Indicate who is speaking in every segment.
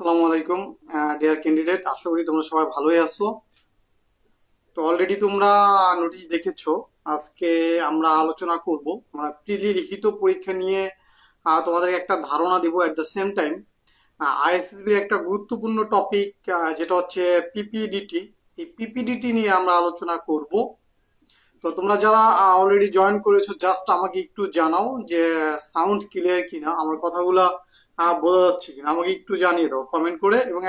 Speaker 1: আসসালামু আলাইকুম deer candidate, আশা করি তোমরা সবাই ভালোই আছো। তো অলরেডি তোমরা নোটিশ দেখেছো। আজকে আমরা আলোচনা করব আমরা প্রিলি লিখিত পরীক্ষা নিয়ে। তোমাদের একটা ধারণা দিব। এট দ্য সেম টাইম আইএসএসবির একটা গুরুত্বপূর্ণ টপিক যেটা হচ্ছে পিপিডিটি। এই পিপিডিটি নিয়ে আমরা আলোচনা করব। তো তোমরা যারা অলরেডি জয়েন করেছো, জাস্ট আমাকে একটু জানাও যে সাউন্ড ক্লিয়ার কিনা, আমার কথাগুলা বোঝা যাচ্ছে কিনা। আমাকে একটু জানিয়ে দাও কমেন্ট করে, এবং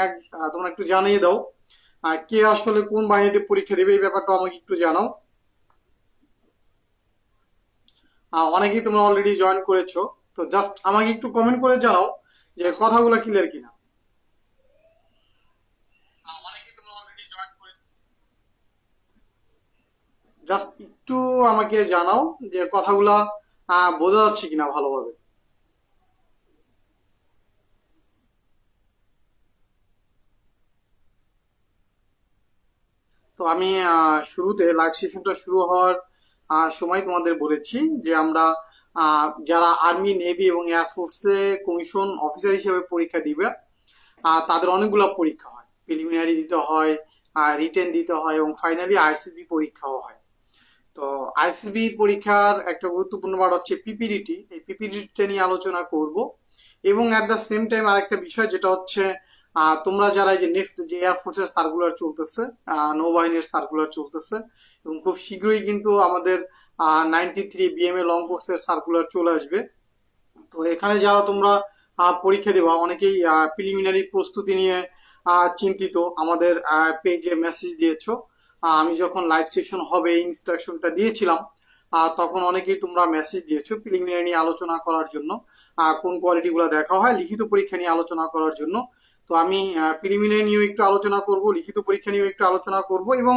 Speaker 1: তোমরা একটু জানিয়ে দাও কে আসলে কোন বাহিনীতে পরীক্ষা দেবে, এই ব্যাপারটা আমাকে একটু জানাও। অনেকেই তোমরা অলরেডি জয়েন করেছো, তো জাস্ট আমাকে একটু কমেন্ট করে জানাও যে কথাগুলো ক্লিয়ার কিনা। অনেকেই তোমরা অলরেডি জয়েন করে, জাস্ট একটু আমাকে জানাও যে কথাগুলা বোঝা যাচ্ছে কিনা ভালোভাবে। তো আমি শুরুতে লাইভ সেশনটা শুরু হওয়ার সময় তোমাদের বলেছি যে আমরা যারা আর্মি, নেভি এবং এয়ারফোর্সে কমিশন অফিসার হিসেবে পরীক্ষা দিবে, তাদের অনেকগুলো পরীক্ষা হয়। প্রিলিমিনারি দিতে হয়, রিটেন দিতে হয়, এবং ফাইনালি আইসিবি পরীক্ষাও হয়। তো আইসিবি পরীক্ষার একটা গুরুত্বপূর্ণ পার্ট হচ্ছে পিপিডিটি। এই পিপিডিটি নিয়ে আলোচনা করব। এবং অ্যাট দ্য সেম টাইম আরেকটা বিষয় যেটা হচ্ছে তোমরা যারা এই যে নেক্সট যে এয়ারফোর্সের সার্কুলার চলতেছে, নৌবাহিনীর সার্কুলার চলতেছে, এবং খুব শীঘ্রই কিন্তু আমাদের 93 বিএমএ লং কোর্সের সার্কুলার চলে আসবে। তো এখানে যারা তোমরা পরীক্ষা দেবা, অনেকেই প্রিলিমিনারি প্রস্তুতি নিয়ে চিন্তিত। আমাদের পেজে মেসেজ দিয়েছো। আমি যখন লাইভ সেশন হবে ইনস্ট্রাকশনটা দিয়েছিলাম, তখন অনেকেই তোমরা মেসেজ দিয়েছো প্রিলিমিনারি নিয়ে আলোচনা করার জন্য, কোন কোয়ালিটি গুলো দেখা হয়, লিখিত পরীক্ষা নিয়ে আলোচনা করার জন্য। তো আমি প্রিলিমিনারি নিয়েও একটু আলোচনা করব, লিখিত পরীক্ষা নিয়েও একটু আলোচনা করব, এবং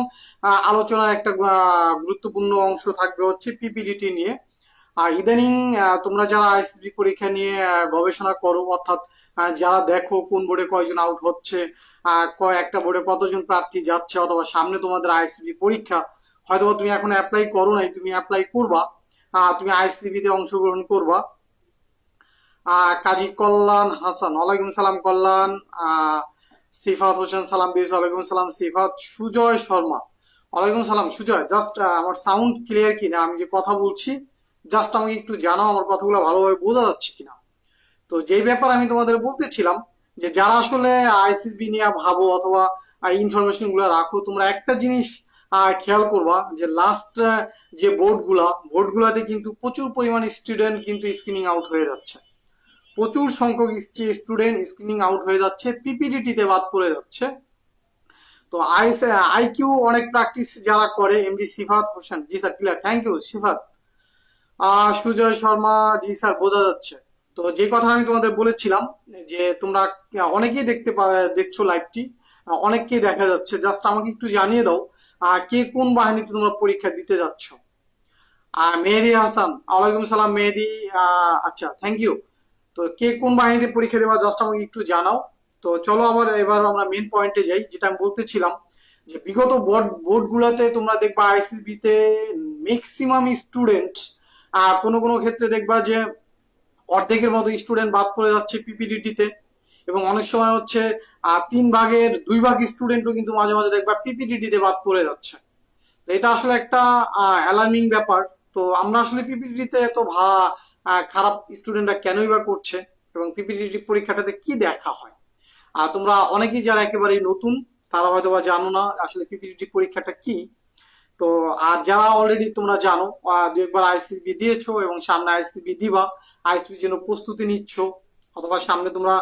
Speaker 1: আলোচনার একটা গুরুত্বপূর্ণ অংশ থাকবে হচ্ছে পিপিডিটি নিয়ে। ইদানিং তোমরা যারা আইসিটি পরীক্ষা নিয়ে গবেষণা করো, অর্থাৎ যারা দেখো কোন বোর্ডে কয়জন আউট হচ্ছে, একটা বোর্ডে কতজন প্রার্থী যাচ্ছে, অথবা সামনে তোমাদের আইসিটি পরীক্ষা, হয়তো তুমি এখন অ্যাপ্লাই করো নাই, তুমি অ্যাপ্লাই করবা, তুমি আইসিবি তে অংশগ্রহণ করবা। কাজী কল্যাণ হাসান, ওয়ালাইকুম সালাম কল্যাণ। সিফাত হোসেন, সালাম দিয়েছে, ওয়ালাইকুম সালাম সিফাত। সুজয় শর্মা, ওয়ালাইকুম সালাম সুজয়। জাস্ট আমার সাউন্ড ক্লিয়ার কিনা, আমি যে কথা বলছি জাস্ট আমাকে একটু জানাও আমার কথাগুলো ভালোভাবে বোঝা যাচ্ছে কিনা। তো যেই ব্যাপার আমি তোমাদের বলতেছিলাম, যে যারা আসলে আইসিবি নিয়ে ভাবো অথবা ইনফরমেশন গুলো রাখো, তোমরা একটা জিনিস খেয়াল করবা যে লাস্ট যে বোর্ড গুলাতে কিন্তু প্রচুর পরিমাণ স্টুডেন্ট কিন্তু স্ক্রিনিং আউট হয়ে যাচ্ছে। প্রচুর সংখ্যক স্টুডেন্ট স্ক্রিনিং আউট হয়ে যাচ্ছে, পিপিডিটি তে বাদ পড়ে যাচ্ছে। তো আইকিউ অনেক প্র্যাকটিস যারা করে, এমডি সিফাত হোসেন, জি sir clear, thank you Sifat. Sujoy Sharma, জি স্যার বোঝা যাচ্ছে। তো যে কথা আমি তোমাদের বলেছিলাম, যে তোমরা অনেকেই দেখছো লাইভটি, অনেককেই দেখা যাচ্ছে, জাস্ট আমাকে একটু জানিয়ে দাও কে কোন বাহিনীতে তোমরা পরীক্ষা দিতে যাচ্ছ। মেহেদি হাসান, ওয়ালাইকুম সালাম মেহেদি। আচ্ছা, থ্যাংক ইউ। তো কে কোন বাহিনীতে পরীক্ষা দেবা জাস্ট আমাকে একটু জানাও। তো চলো এবার আমরা মেন পয়েন্টে যাই, যেটা আমি বলতেছিলাম, যে বিগত বোর্ড গুলাতে তোমরা দেখবা আইসিবি তে ম্যাক্সিমাম স্টুডেন্ট, কোনো কোনো ক্ষেত্রে দেখবা যে অর্ধেকের মতো স্টুডেন্ট বাদ পড়ে যাচ্ছে পিপিডিটি তে। এবং অনেক সময় হচ্ছে 3 ভাগের 2 ভাগ স্টুডেন্টও কিন্তু মাঝে মাঝে দেখবা পিপিডিটি তে বাদ পড়ে যাচ্ছে। তো এটা আসলে একটা অ্যালার্মিং ব্যাপার। তো আমরা আসলে পিপিটিতে এত খারাপ স্টুডেন্টরা কেনই বা করছে, এবং পিপিটি পরীক্ষাটাতে কি দেখা হয়। আর তোমরা অনেকেই যারা একেবারে নতুন, তারা হয়তো বা জানো না আসলে পিপিটি পরীক্ষাটা কি। তো আর যারা অলরেডি তোমরা জানো, 2 একবার আইসিবি দিয়েছো এবং সামনে আইসিবি দিবা, আইসিবির জন্য প্রস্তুতি নিচ্ছ, অথবা সামনে তোমরা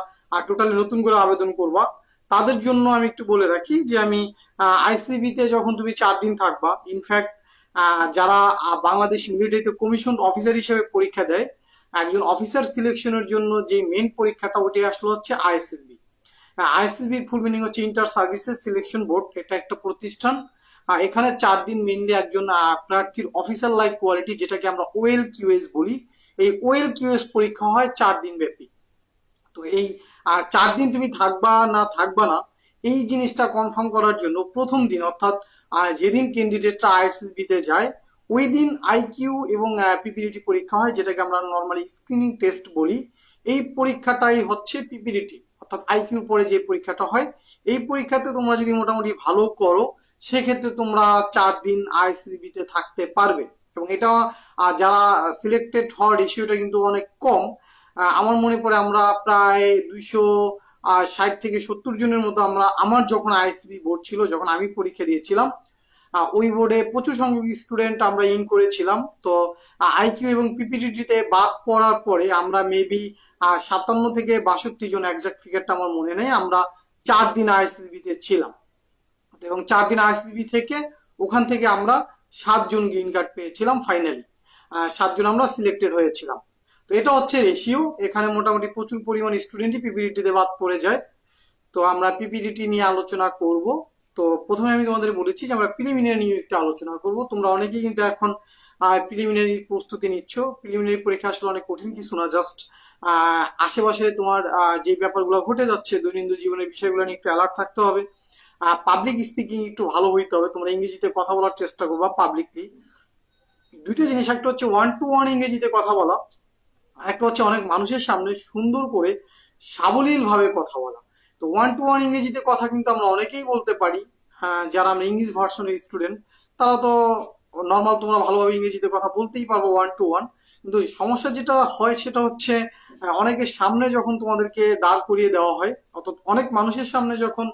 Speaker 1: টোটালি নতুন করে আবেদন করবা, তাদের জন্য আমি একটু বলে রাখি যে আমি আইসিবি তে যখন তুমি 4 দিন থাকবা, ইনফ্যাক্ট যারা বাংলাদেশ মিলিটারিতে কমিশন অফিসার হিসেবে পরীক্ষা দেয়, একজন অফিসার সিলেকশনের জন্য যে মেন পরীক্ষাটা, ওটি আসলে হচ্ছে আইসিবি। আইসিবির ফুল মিনিং হচ্ছে ইন্টার সার্ভিসেস সিলেকশন বোর্ড। এটা একটা প্রতিষ্ঠান। এখানে 4 দিন মেনলি একজন প্রার্থীর অফিসার লাইক কোয়ালিটি, যেটাকে আমরা ওএল কিউএস বলি, এই ওএল কিউএস পরীক্ষা হয় 4 দিন ব্যাপী। তো এই 4 দিন তুমি থাকবা না থাকবা না, এই জিনিসটা কনফার্ম করার জন্য প্রথম দিন, অর্থাৎ যেদিন ক্যান্ডিডেটরা আইএসএসবি তে যায়, ওই দিন আইকিউ এবং পিপিডিটি পরীক্ষা হয়, যেটাকে আমরা নর্মালি স্ক্রিনিং টেস্ট বলি। এই পরীক্ষাটাই হচ্ছে পিপিডিটি। অর্থাৎ আইকিউ পরে যে পরীক্ষাটা হয়, এই পরীক্ষাতে তোমরা যদি মোটামুটি ভালো করো সেক্ষেত্রে তোমরা 4 দিন আইএসসিবি তে থাকতে পারবে। এবং এটা যারা সিলেক্টেড হওয়ার রেশিওটা কিন্তু অনেক কম। আমার মনে পড়ে আমরা প্রায় 260 থেকে 70 জনের মতো আমরা, আমার যখন আইএসসিবি বোর্ড ছিল, যখন আমি পরীক্ষা দিয়েছিলাম, ওই বোর্ডে প্রচুর সংখ্যক স্টুডেন্ট আমরা ইন করেছিলাম। তো আইকিউ এবং পিপিটিটি তে বাদ পড়ার পরে আমরা মেবি 57 থেকে 62 জন, এক্সাক্ট ফিগারটা আমার মনে নেই, আমরা 4 দিন আইএসসিবি তে ছিলাম। এবং 4 দিন আইএসসিবি থেকে ওখান থেকে আমরা 7 জন গ্রিন কার্ড পেয়েছিলাম ফাইনালি। 7 জন আমরা সিলেক্টেড হয়েছিলাম। তো এটা হচ্ছে রেশিও। এখানে মোটামুটি প্রচুর পরিমাণ স্টুডেন্টই পিপিটিটি তে বাদ পড়ে যায়। তো আমরা পিপিটিটি নিয়ে আলোচনা করব। তো প্রথমে আমি তোমাদের বলেছি যে আমরা প্রিলিমিনারি নিয়ে একটু আলোচনা করব। তোমরা অনেকেই কিন্তু এখন প্রিলিমিনারি প্রস্তুতি নিচ্ছ। প্রিলিমিনারি পরীক্ষা আসলে অনেক কঠিন কিছু না, জাস্ট আশেপাশে তোমার যে ব্যাপারগুলো ঘটে যাচ্ছে দৈনন্দিন জীবনের বিষয়গুলো নিয়ে একটু অ্যালার্ট থাকতে হবে। পাবলিক স্পিকিং একটু ভালো হইতে হবে, তোমরা ইংরেজিতে কথা বলার চেষ্টা করবা পাবলিকলি। দুইটা জিনিস, একটা হচ্ছে 1 to 1 ইংরেজিতে কথা বলা, একটা হচ্ছে অনেক মানুষের সামনে সুন্দর করে সাবলীল ভাবে কথা বলা। তো 1 to 1 ইংরেজিতে কথা কিন্তু আমরা অনেকেই বলতে পারি। যারা আমরা ইংলিশ ভার্সনের স্টুডেন্ট তারা তো নর্মাল, তোমরা ভালোভাবে ইংরেজিতে কথা বলতেই পারবো 1 to 1। কিন্তু সমস্যা যেটা হয় সেটা হচ্ছে অনেকের সামনে যখন তোমাদেরকে দাঁড় করিয়ে দেওয়া হয়, অর্থাৎ অনেক মানুষের সামনে যখন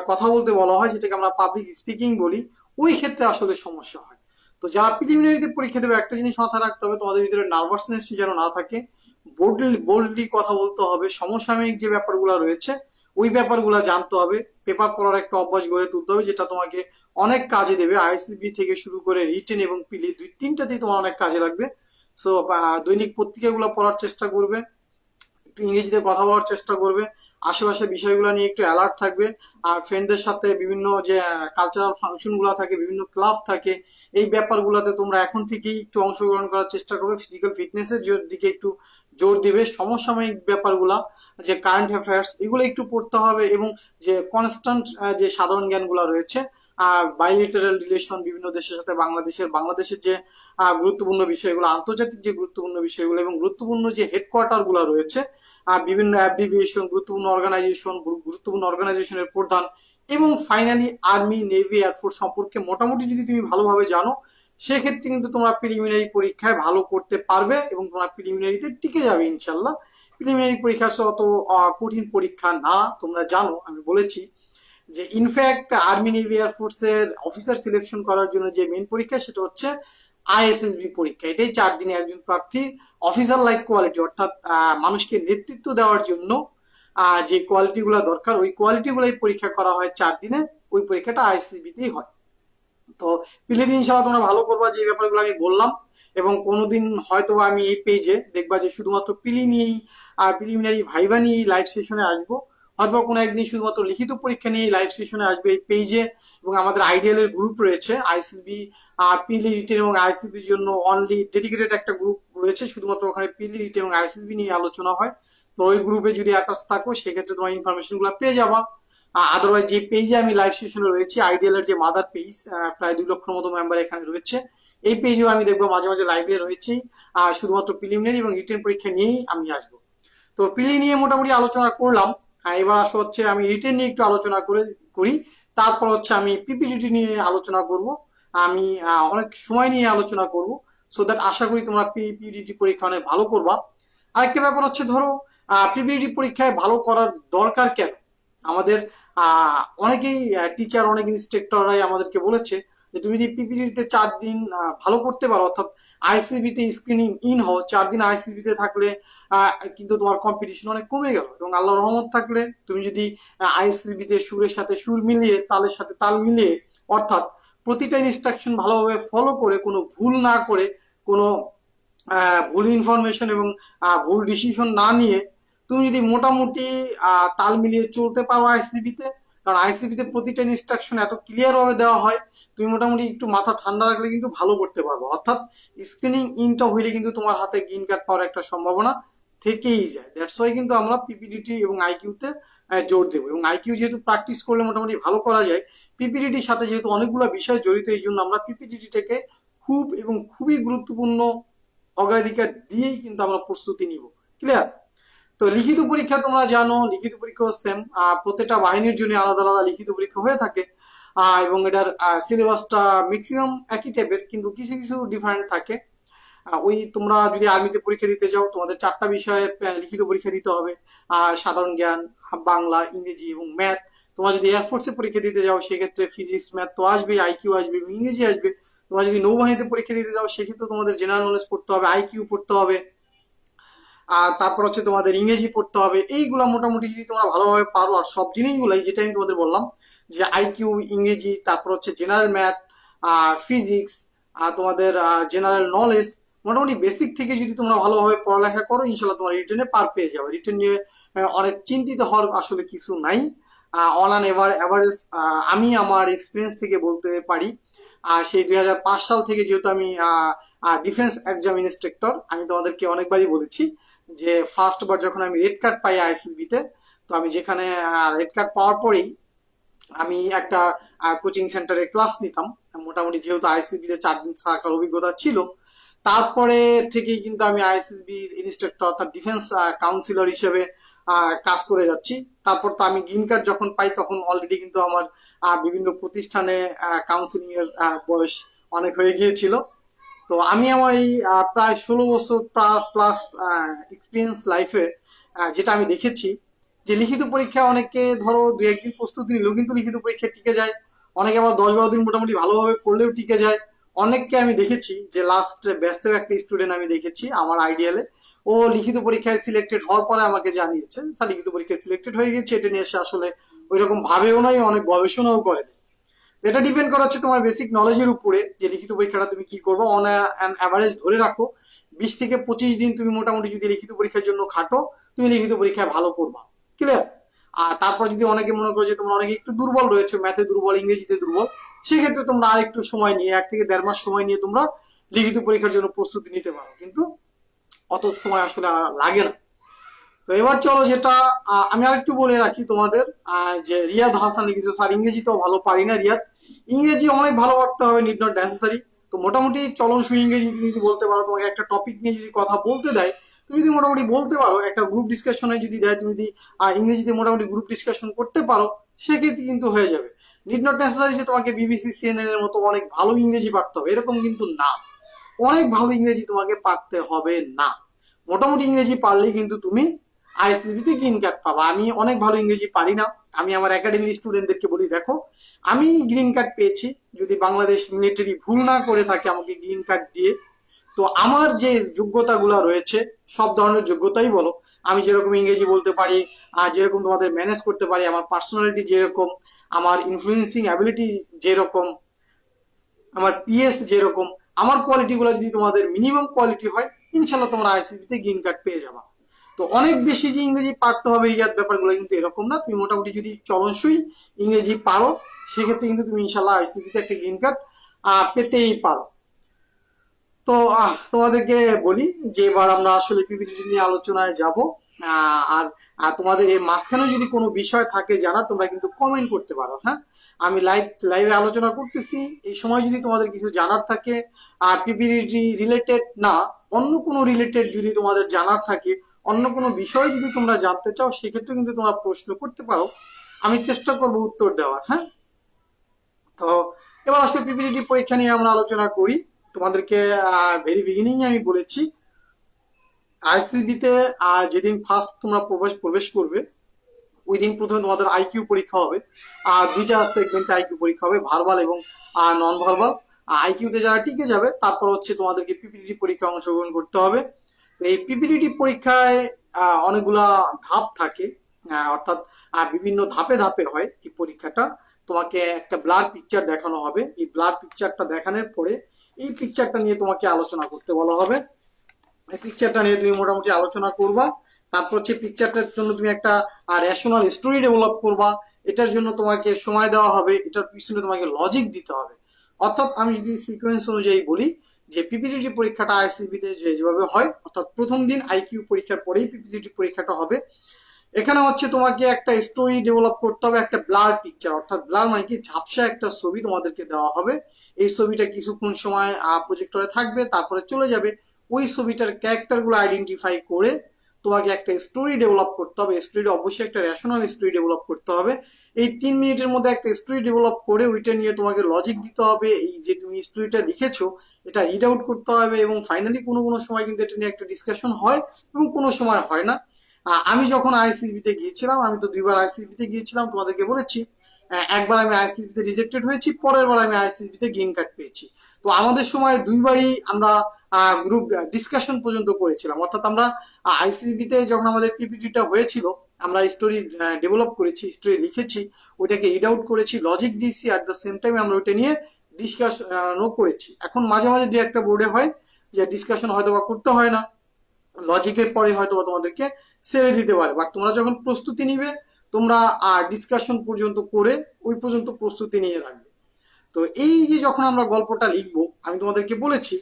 Speaker 1: কথা বলতে বলা হয়, যেটাকে আমরা পাবলিক স্পিকিং বলি, ওই ক্ষেত্রে আসলে সমস্যা হয়। তো যারা প্রিলিমিনারিতে পরীক্ষা দেবে একটা জিনিস মাথায় রাখতে হবে, তোমাদের ভিতরে নার্ভাসনেস যেন না থাকে। বোল্ডলি কথা বলতে হবে, সমসাময়িক যে ব্যাপারগুলো রয়েছে ওই ব্যাপারগুলো জানতে হবে। পেপার পড়ার একটা অভ্যাস গড়ে তুলতে হবে, যেটা তোমাকে অনেক কাজে দেবে। আইসিবি থেকে শুরু করে রিটেন এবং পিলি, দুই তিনটাতেই তোমার অনেক কাজে লাগবে। সো দৈনিক পত্রিকাগুলো পড়ার চেষ্টা করবে, একটু ইংরেজিতে কথা বলার চেষ্টা করবে, আশেপাশে বিষয়গুলো নিয়ে একটু অ্যালার্ট থাকবে। আর ফ্রেন্ডদের সাথে বিভিন্ন যে কালচারাল ফাংশন গুলো থাকে, বিভিন্ন ক্লাব থাকে, এই ব্যাপারগুলোতে তোমরা এখন থেকেই একটু অংশগ্রহণ করার চেষ্টা করবে। ফিজিক্যাল ফিটনেসের দিকে একটু জোর দিবে। সমসাময়িক ব্যাপারগুলা, যে কারেন্ট অ্যাফেয়ার্স, এগুলো একটু পড়তে হবে। এবং যে কনস্ট্যান্ট যে সাধারণ জ্ঞানগুলো রয়েছে, বাইলেটারাল রিলেশন বিভিন্ন দেশের সাথে বাংলাদেশের যে গুরুত্বপূর্ণ বিষয়গুলো, আন্তর্জাতিক যে গুরুত্বপূর্ণ বিষয়গুলো, এবং গুরুত্বপূর্ণ যে হেডকোয়ার্টার গুলো রয়েছে, বিভিন্ন অ্যাব্রিভিয়েশন, গুরুত্বপূর্ণ অর্গানাইজেশনের প্রধান, এবং ফাইনালি আর্মি, নেভি, এয়ারফোর্স সম্পর্কে মোটামুটি যদি তুমি ভালোভাবে জানো, সেক্ষেত্রে কিন্তু তোমরা প্রিলিমিনারি পরীক্ষায় ভালো করতে পারবে এবং তোমরা প্রিলিমিনারিতে টিকে যাবে ইনশাল্লাহ। প্রিলিমিনারি পরীক্ষা আসলে অত কঠিন পরীক্ষা না, তোমরা জানো, আমি বলেছি যে ইনফ্যাক্ট আর্মি, নেভি, এয়ারফোর্স এর অফিসার সিলেকশন করার জন্য যে মেইন পরীক্ষা সেটা হচ্ছে আইএসএসবি পরীক্ষা। এটাই 4 দিনে একজন প্রার্থী অফিসার লাইক কোয়ালিটি, অর্থাৎ মানুষকে নেতৃত্ব দেওয়ার জন্য যে কোয়ালিটি গুলা দরকার, ওই কোয়ালিটি গুলাই পরীক্ষা করা হয় 4 দিনে। ওই পরীক্ষাটা আইএসএসবি তেই হয়। তো প্রিলি দিন ইনশাআল্লাহ তোমরা ভালো করবা, যে ব্যাপারগুলো আমি বললাম। এবং কোনোদিন হয়তো আমি এই পেজে দেখবা যে শুধুমাত্র প্রিলি নিয়েই, প্রিলিমিনারি ভাইভা নিয়েই লাইভ সেশনে আসবো। হয়তো কোনো একদিন শুধুমাত্র লিখিত পরীক্ষা নিয়েই লাইভ সেশনে আসবে এই পেজে। এবং আমাদের আইডিয়াল এর গ্রুপ রয়েছে আইসিবি, পিলি রিটেন এবং আইসিবির জন্য অনলি ডেডিকেটেড একটা গ্রুপ রয়েছে, শুধুমাত্র ওখানে পিলি রিটেন এবং আইসিবি নিয়ে আলোচনা হয়। তো ওই গ্রুপে যদি অ্যাটাচ থাকো সেক্ষেত্রে তোমার ইনফরমেশন গুলো পেয়ে যাবা। আদারওয়াইজ যে পেজে আমি লাইভ সেশনে রয়েছি, আইডিয়াল এর যে মাদার পেজ, প্রায় 2 লক্ষের মতো মেম্বার এখানে রয়েছে, এই পেজেও আমি দেখবো মাঝে মাঝে লাইভে রয়েছি। শুধুমাত্র প্রিলিমিনারি এবং রিটেন পরীক্ষা নিয়েই আমি আসবো। তো প্রিলি নিয়ে মোটামুটি আলোচনা করলাম। এবার আসো হচ্ছে আমি রিটেন নিয়ে একটু আলোচনা করি। তারপর হচ্ছে আমি পিপিটিটি নিয়ে আলোচনা করব। আমি অনেক সময় নিয়ে আলোচনা করব, সো দ্যাট আশা করি তোমরা পিপিটিটি পরীক্ষা অনেক ভালো করবা। আরেকটা ব্যাপার হচ্ছে, ধরো পিপিটিটি পরীক্ষায় ভালো করার দরকার কেন? আমাদের অনেকেই টিচার, অনেক ইনস্ট্রাক্টররাই আমাদেরকে বলেছে যে তুমি যদি পিপিটিতে 4 দিন ভালো করতে পারো, অর্থাৎ আইসিবি তে স্ক্রিনিং ইন হও, 4 দিন আইসিবি তে থাকলে কিন্তু তোমার কম্পিটিশন অনেক কমে গেল। এবং আল্লাহর রহমত থাকলে তুমি যদি আইসিবি তে সুরের সাথে সুর মিলিয়ে, তালের সাথে তাল মিলিয়ে, অর্থাৎ প্রতিটা ইনস্ট্রাকশন ভালোভাবে ফলো করে, কোনো ভুল না করে, কোনো ভুল ইনফরমেশন এবং ভুল ডিসিশন না নিয়ে তুমি যদি মোটামুটি তাল মিলিয়ে চলতে পারো আইসিবিতে, কারণ আইসিবিতে প্রতিটা ইনস্ট্রাকশন এত ক্লিয়ার ভাবে দেওয়া হয়, তুমি মোটামুটি একটু মাথা ঠান্ডা রাখলে কিন্তু ভালো করতে পারবো। অর্থাৎ স্ক্রিনিং ইনটা হইলে কিন্তু তোমার হাতে গ্রিন কার্ড পাওয়ার একটা সম্ভাবনা থেকেই যায়। দ্যাটস ওয়াই কিন্তু আমরা পিপিডিটি এবং আইকিউতে জোর দেবো। এবং আইকিউ যেহেতু প্র্যাকটিস করলে মোটামুটি ভালো করা যায়, পিপিডিটির সাথে যেহেতু অনেকগুলো বিষয় জড়িত, এই জন্য আমরা পিপিডিটিটাকে খুবই গুরুত্বপূর্ণ অগ্রাধিকার দিয়েই কিন্তু আমরা প্রস্তুতি নিব। ক্লিয়ার? তো লিখিত পরীক্ষা তোমরা জানো, লিখিত পরীক্ষাও সেম, প্রত্যেকটা বাহিনীর জন্য আলাদা আলাদা লিখিত পরীক্ষা হয়ে থাকে। এবং এটার সিলেবাসটা ম্যাক্সিমাম একই টাইপের, কিন্তু কিছু কিছু ডিফারেন্ট থাকে। ওই তোমরা যদি আর্মিতে পরীক্ষা দিতে যাও, তোমাদের 4টা বিষয়ে লিখিত পরীক্ষা দিতে হবে। সাধারণ জ্ঞান, বাংলা, ইংরেজি এবং ম্যাথ। তোমরা যদি এয়ারফোর্সে পরীক্ষা দিতে যাও সেক্ষেত্রে ফিজিক্স ম্যাথ তো আসবে, আইকিউ আসবে, ইংরেজি আসবে। তোমরা যদি নৌবাহিনীতে পরীক্ষা দিতে যাও সেক্ষেত্রে তোমাদের জেনারেল নলেজ পড়তে হবে, আইকিউ পড়তে হবে। আর তারপর হচ্ছে তোমাদের ইংরেজি পড়তে হবে। এইগুলা মোটামুটি যদি তোমরা ভালোভাবে পারো, আর সব জিনিসগুলাই যেটা আমি তোমাদের বললাম, যে আইকিউ, ইংরেজি, তারপর হচ্ছে জেনারেল ম্যাথ, ফিজিক্স, তোমাদের জেনারেল নলেজ, মোটামুটি বেসিক থেকে যদি তোমরা ভালোভাবে পড়ালেখা করো, ইনশাল্লাহ তোমার রিটেনে পার পেয়ে যাবে। রিটেন নিয়ে অনেক চিন্তিত হওয়ার আসলে কিছু নাই। অন অ্যান এভারেজ আমি আমার এক্সপিরিয়েন্স থেকে বলতে পারি, সেই 2005 সাল থেকে, যেহেতু আমি ডিফেন্স এক্সাম ইন্সট্রাক্টর, আমি তোমাদেরকে অনেকবারই বলেছি যে ফার্স্ট বার যখন আমি রেড কার্ড পাই আইএসএসবি তে, তো আমি যেখানে রেড কার্ড পাওয়ার পরেই আমি একটা কোচিং সেন্টারে ক্লাস নিতাম। মোটামুটি যেহেতু আইএসএসবি তে 4 দিন থাকার অভিজ্ঞতা ছিল, তারপরে থেকেই কিন্তু আমি আইএসএসবি ইন্সট্রাক্টর অর্থাৎ ডিফেন্স কাউন্সিলর হিসেবে কাজ করে যাচ্ছি। তারপর তো আমি গ্রিন কার্ড যখন পাই তখন অলরেডি কিন্তু আমার বিভিন্ন প্রতিষ্ঠানে কাউন্সিলিং এর বয়স অনেক হয়ে গিয়েছিল। তো আমি আমার এই প্রায় 16 বছর প্লাস এক্সপিরিয়েন্স লাইফে যেটা আমি দেখেছি, যে লিখিত পরীক্ষা অনেকে ধরো 2-1 দিন প্রস্তুতি নিলেও কিন্তু লিখিত পরীক্ষা টিকে যায়। অনেকে আবার 10-12 দিন মোটামুটি ভালোভাবে পড়লেও টিকে যায়। অনেককে আমি দেখেছি, যে লাস্ট ব্যাচের একটা স্টুডেন্ট আমি দেখেছি আমার আইডিয়ালে, ও লিখিত পরীক্ষায় সিলেক্টেড হওয়ার পরে আমাকে জানিয়েছে স্যার লিখিত পরীক্ষায় সিলেক্টেড হয়ে গেছে, এটা নিয়ে এসে আসলে ওই রকম ভাবেও নাই, অনেক গবেষণাও করে। এটা ডিপেন্ড করা হচ্ছে তোমার বেসিক নলেজের উপরে, যে লিখিত পরীক্ষাটা তুমি কি করবো। অন অ্যান অ্যাভারেজ ধরে রাখো 20 থেকে 25 দিন তুমি মোটামুটি যদি লিখিত পরীক্ষার জন্য খাটো, তুমি লিখিত পরীক্ষায় ভালো করবা। ক্লিয়ার? আর তারপর যদি অনেকে মনে করো যে তোমরা অনেকে একটু দুর্বল রয়েছে, ম্যাথে দুর্বল, ইংরেজিতে দুর্বল, সেক্ষেত্রে তোমরা আর একটু সময় নিয়ে 1 থেকে 1.5 মাস সময় নিয়ে তোমরা লিখিত পরীক্ষার জন্য প্রস্তুতি নিতে পারো, কিন্তু অত সময় আসলে আর লাগে না। তো এবার চলো যেটা আমি আরেকটু বলে রাখি তোমাদের, যে রিয়াদ হাসান লিখেছে স্যার ইংরেজিটাও ভালো পারি না রিয়াদ। ইংরেজি অনেক ভালো পারতে হবে, নিড নট নেসেসারি। তো মোটামুটি চলনসই ইংরেজি তুমি যদি বলতে পারো, তোমাকে একটা টপিক নিয়ে যদি কথা বলতে দেয়, তুমি যদি মোটামুটি বলতে পারো, একটা গ্রুপ ডিসকাশনে যদি দেয়, তুমি যদি ইংরেজিতে মোটামুটি গ্রুপ ডিসকাশন করতে পারো, সেক্ষেত্রে কিন্তু হয়ে যাবে। নিড নট নেসেসারি যে তোমাকে বিবিসি, সিএনএন এর মতো অনেক ভালো ইংরেজি পারতে হবে, এরকম কিন্তু না। অনেক ভালো ইংরেজি তোমাকে পারতে হবে না, মোটামুটি ইংরেজি পারলেই কিন্তু তুমি আইএসএসবি তে গ্রিন কার্ড পাবা। আমি অনেক ভালো ইংরেজি পারি না, আমি আমার একাডেমিক স্টুডেন্টদেরকে বলি দেখো আমি গ্রিন কার্ড পেয়েছি, যদি বাংলাদেশ মিলিটারি ভুল না করে থাকে আমাকে গ্রিন কার্ড দিয়ে, তো আমার যে যোগ্যতাগুলো রয়েছে, সব ধরনের যোগ্যতাই বলো, আমি যেরকম ইংরেজি বলতে পারি, আর যেরকম তোমাদের ম্যানেজ করতে পারি, আমার পার্সোনালিটি যেরকম, আমার ইনফ্লুয়েন্সিং অ্যাবিলিটি যেরকম, আমার পিএস যেরকম, আমার কোয়ালিটি গুলো যদি তোমাদের মিনিমাম কোয়ালিটি হয়, ইনশাল্লাহ তোমরা আইসিবি তে গ্রিন কার্ড পেয়ে যাবা। তো অনেক বেশি যে ইংরেজি পারতে হবে ইয়ার ব্যাপারগুলো কিন্তু এরকম না। তুমি মোটামুটি যদি চলনসই ইংরেজি পারো, সেক্ষেত্রে কিন্তু তুমি ইনশাল্লাহ আইসিবি তে একটা গ্রিন কার্ড পেতেই পারো। তো তোমাদেরকে বলি যে এবার আমরা আসলে পিপিটি নিয়ে আলোচনায় যাব। আর তোমাদের এর মাঝখানে যদি কোনো বিষয় থাকে জানার, তোমরা কিন্তু কমেন্ট করতে পারো। হ্যাঁ, আমি লাইভে আলোচনা করতেছি, এই সময় যদি তোমাদের কিছু জানার থাকে, আর পিপিটি রিলেটেড না, অন্য কোনো রিলেটেড যদি তোমাদের জানার থাকে, অন্য কোনো বিষয় যদি তোমরা জানতে চাও, সেক্ষেত্রে কিন্তু তোমরা প্রশ্ন করতে পারো, আমি চেষ্টা করবো উত্তর দেওয়ার। হ্যাঁ, তো এবার আসলে পিপিটি পরীক্ষা নিয়ে আমরা আলোচনা করি। তোমাদেরকে ভেরি বিগিনিং আমি বলেছি, আইসিবি তে যেদিন ফার্স্ট তোমরা প্রবেশ করবে, ওই দিন প্রথমে তোমাদের আইকিউ পরীক্ষা হবে। আর 2টা সেগমেন্টে আইকিউ পরীক্ষা হবে, ভার্বাল এবং নন ভার্বাল। আইকিউ তে যারা টিকে যাবে, তারপর হচ্ছে তোমাদেরকে পিপিটি পরীক্ষায় অংশগ্রহণ করতে হবে। এই পিপিটি পরীক্ষায় অনেকগুলা ধাপ থাকে, অর্থাৎ বিভিন্ন ধাপে ধাপে হয় এই পরীক্ষাটা। তোমাকে একটা ব্লার পিকচার দেখানো হবে, এই ব্লার পিকচারটা দেখানোর পরে এই পিকচারটা নিয়ে তোমাকে আলোচনা করতে বলা হবে। এই পিকচারটা নিয়ে তুমি মোটামুটি আলোচনা করবা। তারপর হচ্ছে পিকচারটার জন্য তুমি একটা রেশনাল স্টোরি ডেভেলপ করবা। এটার জন্য তোমাকে সময় দেওয়া হবে, এটার পিছনে তোমাকে লজিক দিতে হবে। অর্থাৎ আমি যদি সিকোয়েন্স অনুযায়ী বলি, যে পিপিটি পরীক্ষাটা আইসিবি তে যেভাবে হয়, অর্থাৎ প্রথম দিন আইকিউ পরীক্ষার পরেই পিপিটি পরীক্ষাটা হবে। এখানে হচ্ছে তোমাকে একটা স্টোরি ডেভেলপ করতে হবে, একটা ব্লার পিকচার, অর্থাৎ ব্লার মানে কি, ঝাপসা একটা ছবি তোমাদেরকে দেওয়া হবে। এই ছবিটা কিছুক্ষণ সময় প্রজেক্টরে থাকবে, তারপরে চলে যাবে। ওই ছবিটার ক্যারেক্টার গুলো আইডেন্টিফাই করে তোমাকে একটা স্টোরি ডেভেলপ করতে হবে। স্টোরিটা অবশ্যই একটা রেশনাল স্টোরি ডেভেলপ করতে হবে। এই 3 মিনিটের মধ্যে একটা স্টোরি ডেভেলপ করে ওইটা নিয়ে তোমাকে লজিক দিতে হবে, এই যে তুমি স্টোরিটা লিখেছো এটা রিড আউট করতে হবে, এবং ফাইনালি কোনো কোনো সময় কিন্তু এটা নিয়ে একটা ডিসকাশন হয় এবং কোনো সময় হয় না। আমি যখন আইসিবি তে গিয়েছিলাম, আমি তো 2বার আইসিবি তে গিয়েছিলাম, তোমাদেরকে বলেছি। একবার আমি আইসিবি তে রিজেক্টেড হয়েছি, পরের বার আমি আইসিবি তে গ্রিন কার্ড পেয়েছি। তো আমাদের সময় 2বারই আমরা গ্রুপ ডিসকাশন পর্যন্ত করেছিলাম, অর্থাৎ আমরা আইসিবি তে যখন আমাদের পিপিটিটা হয়েছিল, আমরা স্টোরি ডেভেলপ করেছি, স্টোরি লিখেছি, ওইটাকে রিড আউট করেছি, লজিক দিয়েছি, অ্যাট দ্য সেম টাইম আমরা ওইটা নিয়ে ডিসকাশনও করেছি। এখন মাঝে মাঝে দু একটা বোর্ডে হয় যে ডিসকাশন হয়তো বা করতে হয় না, লজিকের পরে হয়তো বা তোমাদেরকে ছেড়ে দিতে পারে, বাট তোমরা যখন প্রস্তুতি নিবে তোমরা ডিসকাশন পর্যন্ত করে ওই পর্যন্ত প্রস্তুতি নিয়ে রাখবে। তো এই যে যখন আমরা গল্পটা লিখবো, আমি তোমাদেরকে বলেছি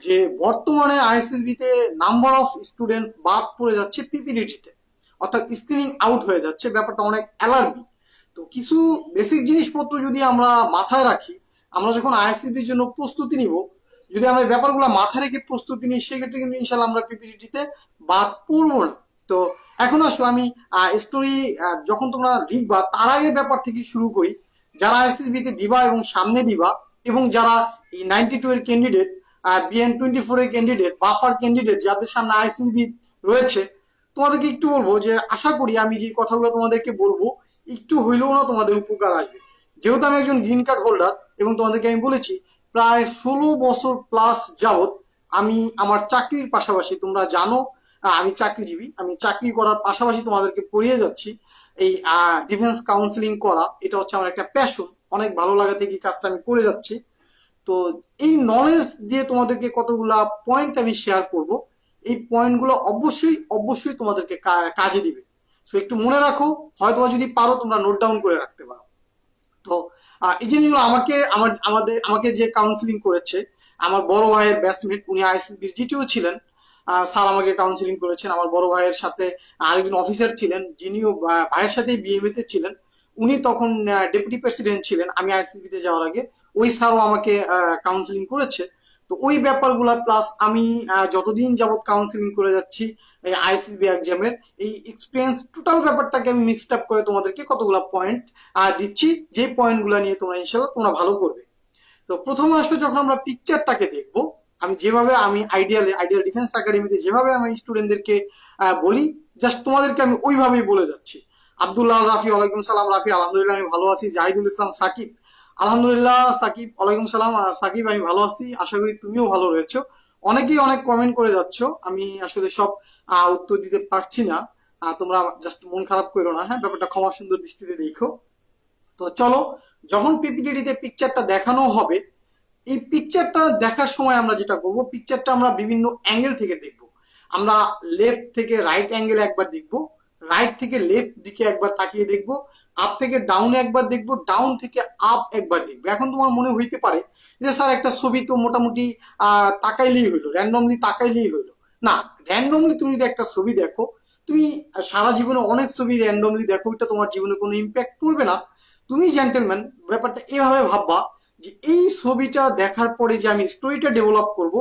Speaker 1: যে বর্তমানে আইএসএসবি তে নাম্বার অফ স্টুডেন্ট বাদ পড়ে যাচ্ছে পিপিডিটিতে, অর্থাৎ স্ক্রিনিং আউট হয়ে যাচ্ছে, ব্যাপারটা অনেক অ্যালার্মিং। তো কিছু বেসিক জিনিসপত্র যদি আমরা মাথায় রাখি, আমরা যখন আইএসএসবির জন্য প্রস্তুতি নিব, যদি আমরা এই ব্যাপারগুলো মাথায় রেখে প্রস্তুতি নিই, সেক্ষেত্রে কিন্তু ইনশাল্লাহ আমরা পিপিটিতে বাদ পড়বো না। তো এখন আসো আমি স্টোরি যখন তোমরা লিখবা তার আগে ব্যাপার থেকে শুরু করি। যারা আইএসএসবি তে দিবা এবং সামনে দিবা, এবং যারা এই 92 এর ক্যান্ডিডেট, BN24 এর ক্যান্ডিডেট, বাফার ক্যান্ডিডেট, যাদের সামনে আইএসএসবি রয়েছে, তোমাদেরকে একটু বলবো যে আশা করি আমি যে কথাগুলো তোমাদেরকে বলবো একটু হইলেও না তোমাদের উপকার আসবে। যেহেতু আমি একজন গ্রিন কার্ড হোল্ডার, এবং তোমাদেরকে আমি বলেছি প্রায় 16 বছর প্লাস যাবত আমি আমার চাকরির পাশাপাশি, তোমরা জানো আমি চাকরিজীবী, আমি চাকরি করার পাশাপাশি তোমাদেরকে পড়িয়ে যাচ্ছি। এই ডিফেন্স কাউন্সিলিং করা, এটা হচ্ছে আমার একটা প্যাশন, অনেক ভালো লাগা থেকে এই কাজটা আমি করে যাচ্ছি। তো এই নলেজ দিয়ে তোমাদেরকে কতগুলা পয়েন্ট আমি শেয়ার করব, এই পয়েন্টগুলো অবশ্যই অবশ্যই তোমাদেরকে কাজে দিবে। তো একটু মনে রাখো, হয়তো যদি পারো তোমরা নোট ডাউন করে রাখতে পারো। তো এই জিনিসগুলো আমাকে যে কাউন্সিলিং করেছে, আমার বড় ভাইয়ের ব্যাচমেট, উনি আইসিবির জিটিও ছিলেন, স্যার আমাকে কাউন্সিলিং করেছেন। আমার বড় ভাইয়ের সাথে আরেকজন অফিসার ছিলেন, যিনিও ভাইয়ের সাথে বিএমএ তে ছিলেন, উনি তখন ডেপুটি প্রেসিডেন্ট ছিলেন আমি আইসিবি তে যাওয়ার আগে, ওই স্যারও আমাকে কাউন্সিলিং করেছে। তো ওই ব্যাপারগুলা প্লাস আমি যতদিন যাবত কাউন্সিলিং করে যাচ্ছি এই আইসিবি এক্সামের, এই এক্সপিরিয়েন্স টোটাল ব্যাপারটাকে আমি মিক্সড আপ করে তোমাদেরকে কতগুলা পয়েন্ট দিচ্ছি, যে পয়েন্টগুলো নিয়ে তোমরা ইনশাল্লাহ তোমরা ভালো করবে। তো প্রথমে আসলে যখন আমরা পিকচারটাকে দেখবো, আমি আইডিয়াল ডিফেন্স একাডেমিতে যেভাবে আমি স্টুডেন্টদেরকে বলি, জাস্ট তোমাদেরকে আমি ওইভাবেই বলে যাচ্ছি। আব্দুল্লাহ রাফি, ওয়ালাইকুম সালাম রাফি, আলহামদুলিল্লাহ আমি ভালো আছি। জাহিদুল ইসলাম সাকিব, আলহামদুলিল্লাহ সাকিব, ওয়ালাইকুম সালাম সাকিব, আমি ভালো আছি, আশা করি তুমিও ভালো রয়েছো। অনেকেই অনেক কমেন্ট করে যাচ্ছ, আমি আসলে সব উত্তর দিতে পারছি না, তোমরা জাস্ট মন খারাপ করো না, হ্যাঁ, ব্যাপারটা ক্ষমা সুন্দর দৃষ্টিতে দেখো। তো চলো, যখন পিপিটিতে পিকচারটা দেখানো হবে, এই পিকচারটা দেখার সময় আমরা যেটা করবো, পিকচারটা আমরা বিভিন্ন অ্যাঙ্গেল থেকে দেখবো। আমরা লেফট থেকে রাইট অ্যাঙ্গেল একবার দেখবো, রাইট থেকে লেফট দিকে একবার তাকিয়ে দেখবো, আপ থেকে ডাউন একবার দেখবো, ডাউন থেকে আপ একবার দেখবো। এখন তোমার মনে হইতে পারে যে স্যার একটা ছবি তো মোটামুটি তাকাইলেই হইলো, র্যান্ডমলি তাকাইলেই হইলো। না, র্যান্ডমলি তুমি যদি একটা ছবি দেখো, তুমি সারা জীবনে অনেক ছবি র্যান্ডমলি দেখো, এটা তোমার জীবনে কোনো ইম্প্যাক্ট পড়বে না। তুমি জেন্টেলম্যান ব্যাপারটা এভাবে ভাববা যে এই ছবিটা দেখার পরে যে আমি স্টোরিটা ডেভেলপ করব,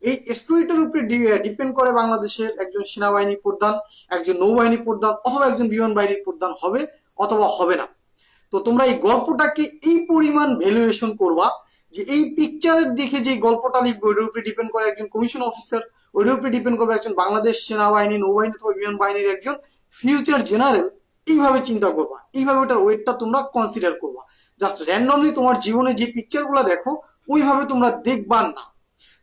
Speaker 1: এই স্টোরিটার উপরে ডিপেন্ড করে বাংলাদেশের একজন সেনাবাহিনী প্রধান, একজন নৌবাহিনী প্রধান, অথবা একজন বিমান বাহিনীর প্রধান হবে অথবা হবে না। তো তোমরা এই গল্পটাকে এই পরিমাণ ভ্যালুয়েশন করবা যে এই পিকচারের দেখে যে গল্পটা লিখবে ওইটার উপরে ডিপেন্ড করে একজন কমিশন অফিসার, ওইটার উপরে ডিপেন্ড করবে একজন বাংলাদেশ সেনাবাহিনী, নৌবাহিনী অথবা বিমান বাহিনীর একজন ফিউচার জেনারেল। এইভাবে চিন্তা করবা, এইভাবে ওটার ওয়েটটা তোমরা কনসিডার করবা। জাস্ট র্যান্ডমলি তোমার জীবনে যে পিকচার গুলা দেখো ওইভাবে তোমরা দেখবা না।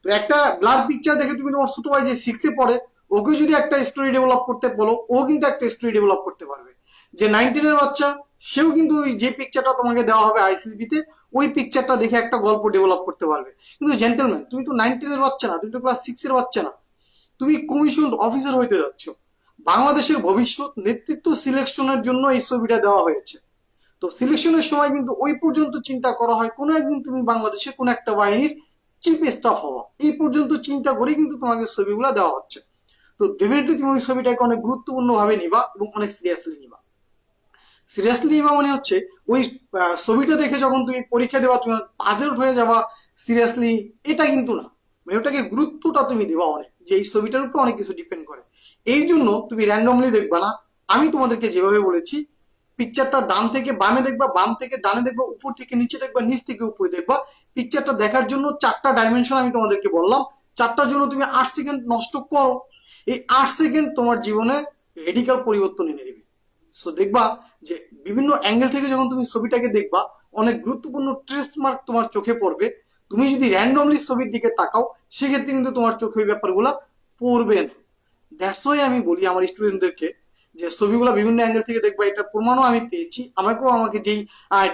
Speaker 1: তো একটা ব্লার পিকচার দেখে তুমি তোমার ছোট ভাই যে 6 এ পড়ে, ওকে যদি একটা স্টোরি ডেভেলপ করতে বলো, ও কিন্তু একটা স্টোরি ডেভেলপ করতে পারবে। যে 19 এর বাচ্চা, সেও কিন্তু ওই যে পিকচারটা তোমাকে দেওয়া হবে আইসিসবি তে, ওই পিকচারটা দেখে একটা গল্প ডেভেলপ করতে পারবে। কিন্তু জেন্টলম্যান, তুমি তো 19 এর বাচ্চা না, তুমি তো ক্লাস 6 এর বাচ্চা না, তুমি কমিশন অফিসার হইতে যাচ্ছ। বাংলাদেশের ভবিষ্যৎ নেতৃত্ব সিলেকশনের জন্য এই ছবিটা দেওয়া হয়েছে। তো সিলেকশনের সময় কিন্তু ওই পর্যন্ত চিন্তা করা হয় কোনো একদিন তুমি বাংলাদেশের কোন একটা বাহিনীর চিফ স্টাফ হওয়া, এই পর্যন্ত চিন্তা করে কিন্তু তোমাকে ছবিগুলো দেওয়া হচ্ছে। তো ডেফিনেটলি তুমি ওই ছবিটাকে অনেক গুরুত্বপূর্ণ ভাবে নিবা এবং অনেক সিরিয়াসলি নিবা। সিরিয়াসলি নিবা মানে হচ্ছে ওই ছবিটা দেখে যখন তুমি পরীক্ষা দেওয়া তুমি পাজলড হয়ে যাবা সিরিয়াসলি, এটা কিন্তু না, মানে ওটাকে গুরুত্বটা তুমি দিবা অনেক। যে এই ছবিটার উপর অনেক কিছু ডিপেন্ড করে। এই জন্য তুমি র্যান্ডমলি দেখবা না। আমি তোমাদেরকে যেভাবে বলেছি, পিকচারটা ডান থেকে বামে দেখবা, বাম থেকে ডানে দেখবা, উপর থেকে নিচে দেখবা, নিচ থেকে উপরে দেখবা। পিকচারটা দেখার জন্য 4টা ডাইমেনশন আমি তোমাদেরকে বললাম, 4টার জন্য তুমি 8 সেকেন্ড নষ্ট করো। এই 8 সেকেন্ড তোমার জীবনে রেডিক্যাল পরিবর্তন এনে দিবে। সো দেখবা যে বিভিন্ন অ্যাঙ্গেল থেকে যখন তুমি ছবিটাকে দেখবা, অনেক গুরুত্বপূর্ণ ট্রেস মার্ক তোমার চোখে পড়বে। তুমি যদি র্যান্ডমলি ছবির দিকে তাকাও, সেক্ষেত্রে কিন্তু তোমার চোখে ওই ব্যাপারগুলা পড়বে না। দ্যাটস ওয়াই আমি বলি আমার স্টুডেন্টদেরকে যে ছবিগুলো বিভিন্ন অ্যাঙ্গেল থেকে দেখবা। এটার প্রমাণও আমি পেয়েছি। আমাকে যেই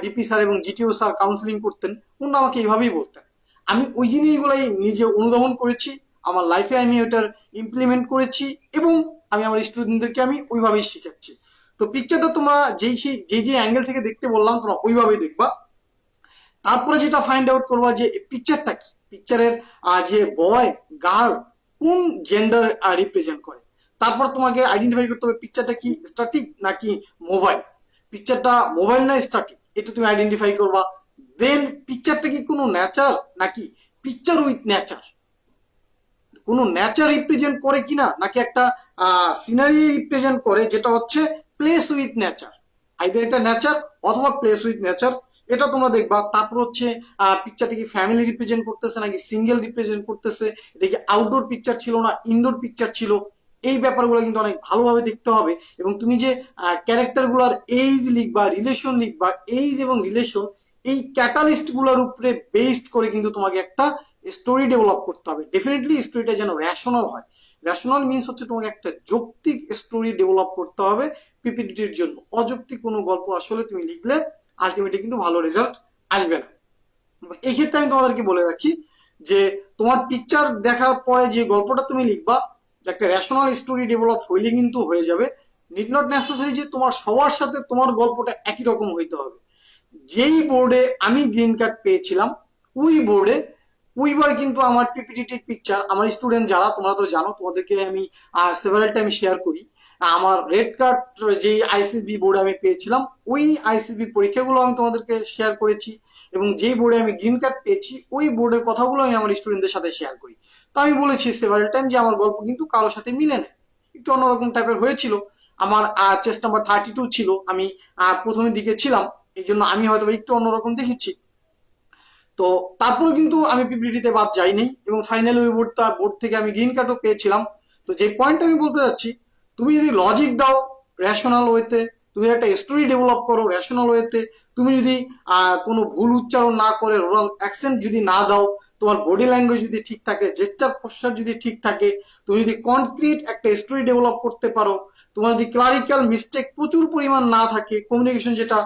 Speaker 1: ডিপি স্যার এবং জিটিও স্যার কাউন্সিলিং করতেন, ওনারা আমাকে এইভাবেই বলতেন। আমি ওই জিনিসগুলাই নিজে অনুধাবন করেছি, আমার লাইফে আমি ওটার ইমপ্লিমেন্ট করেছি, এবং আমি আমার স্টুডেন্টদেরকে আমি ওইভাবেই শিখাচ্ছি। তো পিকচারটা তোমরা যে অ্যাঙ্গেল থেকে দেখতে বললাম, তোমরা ওইভাবেই দেখবা। তারপরে যেটা ফাইন্ড আউট করবা যে পিকচারটা কি, পিকচারের যে বয় গার্ল কোন জেন্ডার রিপ্রেজেন্ট করে। তারপর তোমাকে আইডেন্টিফাই করতে হবে পিকচারটা কি স্ট্যাটিক নাকি মোবাইল, পিকচারটা মোবাইল না স্ট্যাটিক, এটা তুমি আইডেন্টিফাই করবা। দেন পিকচারটা কি কোনো নেচার নাকি পিকচার উইথ নেচার, কোনো নেচার রিপ্রেজেন্ট করে কিনা, নাকি একটা সিনারি রিপ্রেজেন্ট করে যেটা হচ্ছে প্লেস উইথ নেচার। আইদার এটা নেচার অথবা প্লেস উইথ নেচার, এটা তোমরা দেখবা। তারপর হচ্ছে পিকচারটা কি ফ্যামিলি রিপ্রেজেন্ট করতেছে নাকি সিঙ্গেল রিপ্রেজেন্ট করতেছে, এটা কি আউটডোর পিকচার ছিল না ইনডোর পিকচার ছিল। এই ব্যাপারগুলো কিন্তু অনেক ভালোভাবে দেখতে হবে। এবং তুমি যে ক্যারেক্টার গুলার এইজ লিখবা, রিলেশন লিখবা, এইজ এবং রিলেশন, এই ক্যাটালিস্ট গুলোর উপরে বেসড করে কিন্তু তোমাকে একটা স্টোরি ডেভেলপ করতে হবে। ডেফিনেটলি স্টোরিটা যেন রেশনাল হয়। রেশনাল মিনস হচ্ছে তোমাকে একটা যৌক্তিক স্টোরি ডেভেলপ করতে হবে পিপিটির জন্য। অযৌক্তিক কোনো গল্প আসলে তুমি লিখলে আলটিমেটলি কিন্তু ভালো রেজাল্ট আসবে না। এই ক্ষেত্রে আমি তোমাদেরকে বলে রাখি যে তোমার পিকচার দেখার পরে যে গল্পটা তুমি লিখবা, একটা রেশনাল স্টোরি ডেভেলপ হইলে কিন্তু হয়ে যাবে। নিড নট নেসেসারি যে তোমার সবার সাথে তোমার গল্পটা একই রকম হইতে হবে। যেই বোর্ডে আমি গ্রিন কার্ড পেয়েছিলাম, ওই বোর্ডে ওইবার কিন্তু আমার পিপিটির পিকচার, আমার স্টুডেন্ট যারা তোমরা তো জানো, তোমাদেরকে আমি সেভারাল টাইম শেয়ার করি। আমার রেড কার্ড যে আইসিবি বোর্ডে আমি পেয়েছিলাম, ওই আইসিবি পরীক্ষাগুলো আমি তোমাদেরকে শেয়ার করেছি। এবং যেই বোর্ডে আমি গ্রিন কার্ড পেয়েছি, ওই বোর্ডের কথাগুলো আমি আমার স্টুডেন্টদের সাথে শেয়ার করি। তো আমি বলেছি সেভারাল টাইম যে আমার গল্প কিন্তু কারোর সাথে মিলে না, একটু অন্যরকম টাইপের হয়েছিল। আমার চেস্ট নাম্বার 32 ছিল, আমি প্রথমের দিকে ছিলাম, এই জন্য আমি হয়তো একটু অন্যরকম দেখেছি। তো তারপরে কিন্তু আমি পিপিটিতে বাদ যাইনি, এবং ফাইনালি ওই বোর্ড থেকে আমি গ্রিন কার্ডও পেয়েছিলাম। তো যে পয়েন্ট আমি বলতে যাচ্ছি, তুমি যদি লজিক দাও রেশনাল ওয়েতে, তুমি একটা স্টোরি ডেভেলপ করো রেশনাল ওয়েতে, তুমি যদি কোনো ভুল উচ্চারণ না করে রুরাল অ্যাকসেন্ট যদি না দাও, তোমার বডি ল্যাঙ্গুয়েজ যদি ঠিক থাকে, জেস্টার পোস্টার যদি ঠিক থাকে, তুমি যদি কনক্রিট একটা স্টোরি ডেভেলপ করতে পারো, তোমার যদি ক্লারিক্যাল মিস্টেক প্রচুর পরিমাণ না থাকে, কমিউনিকেশন যেটা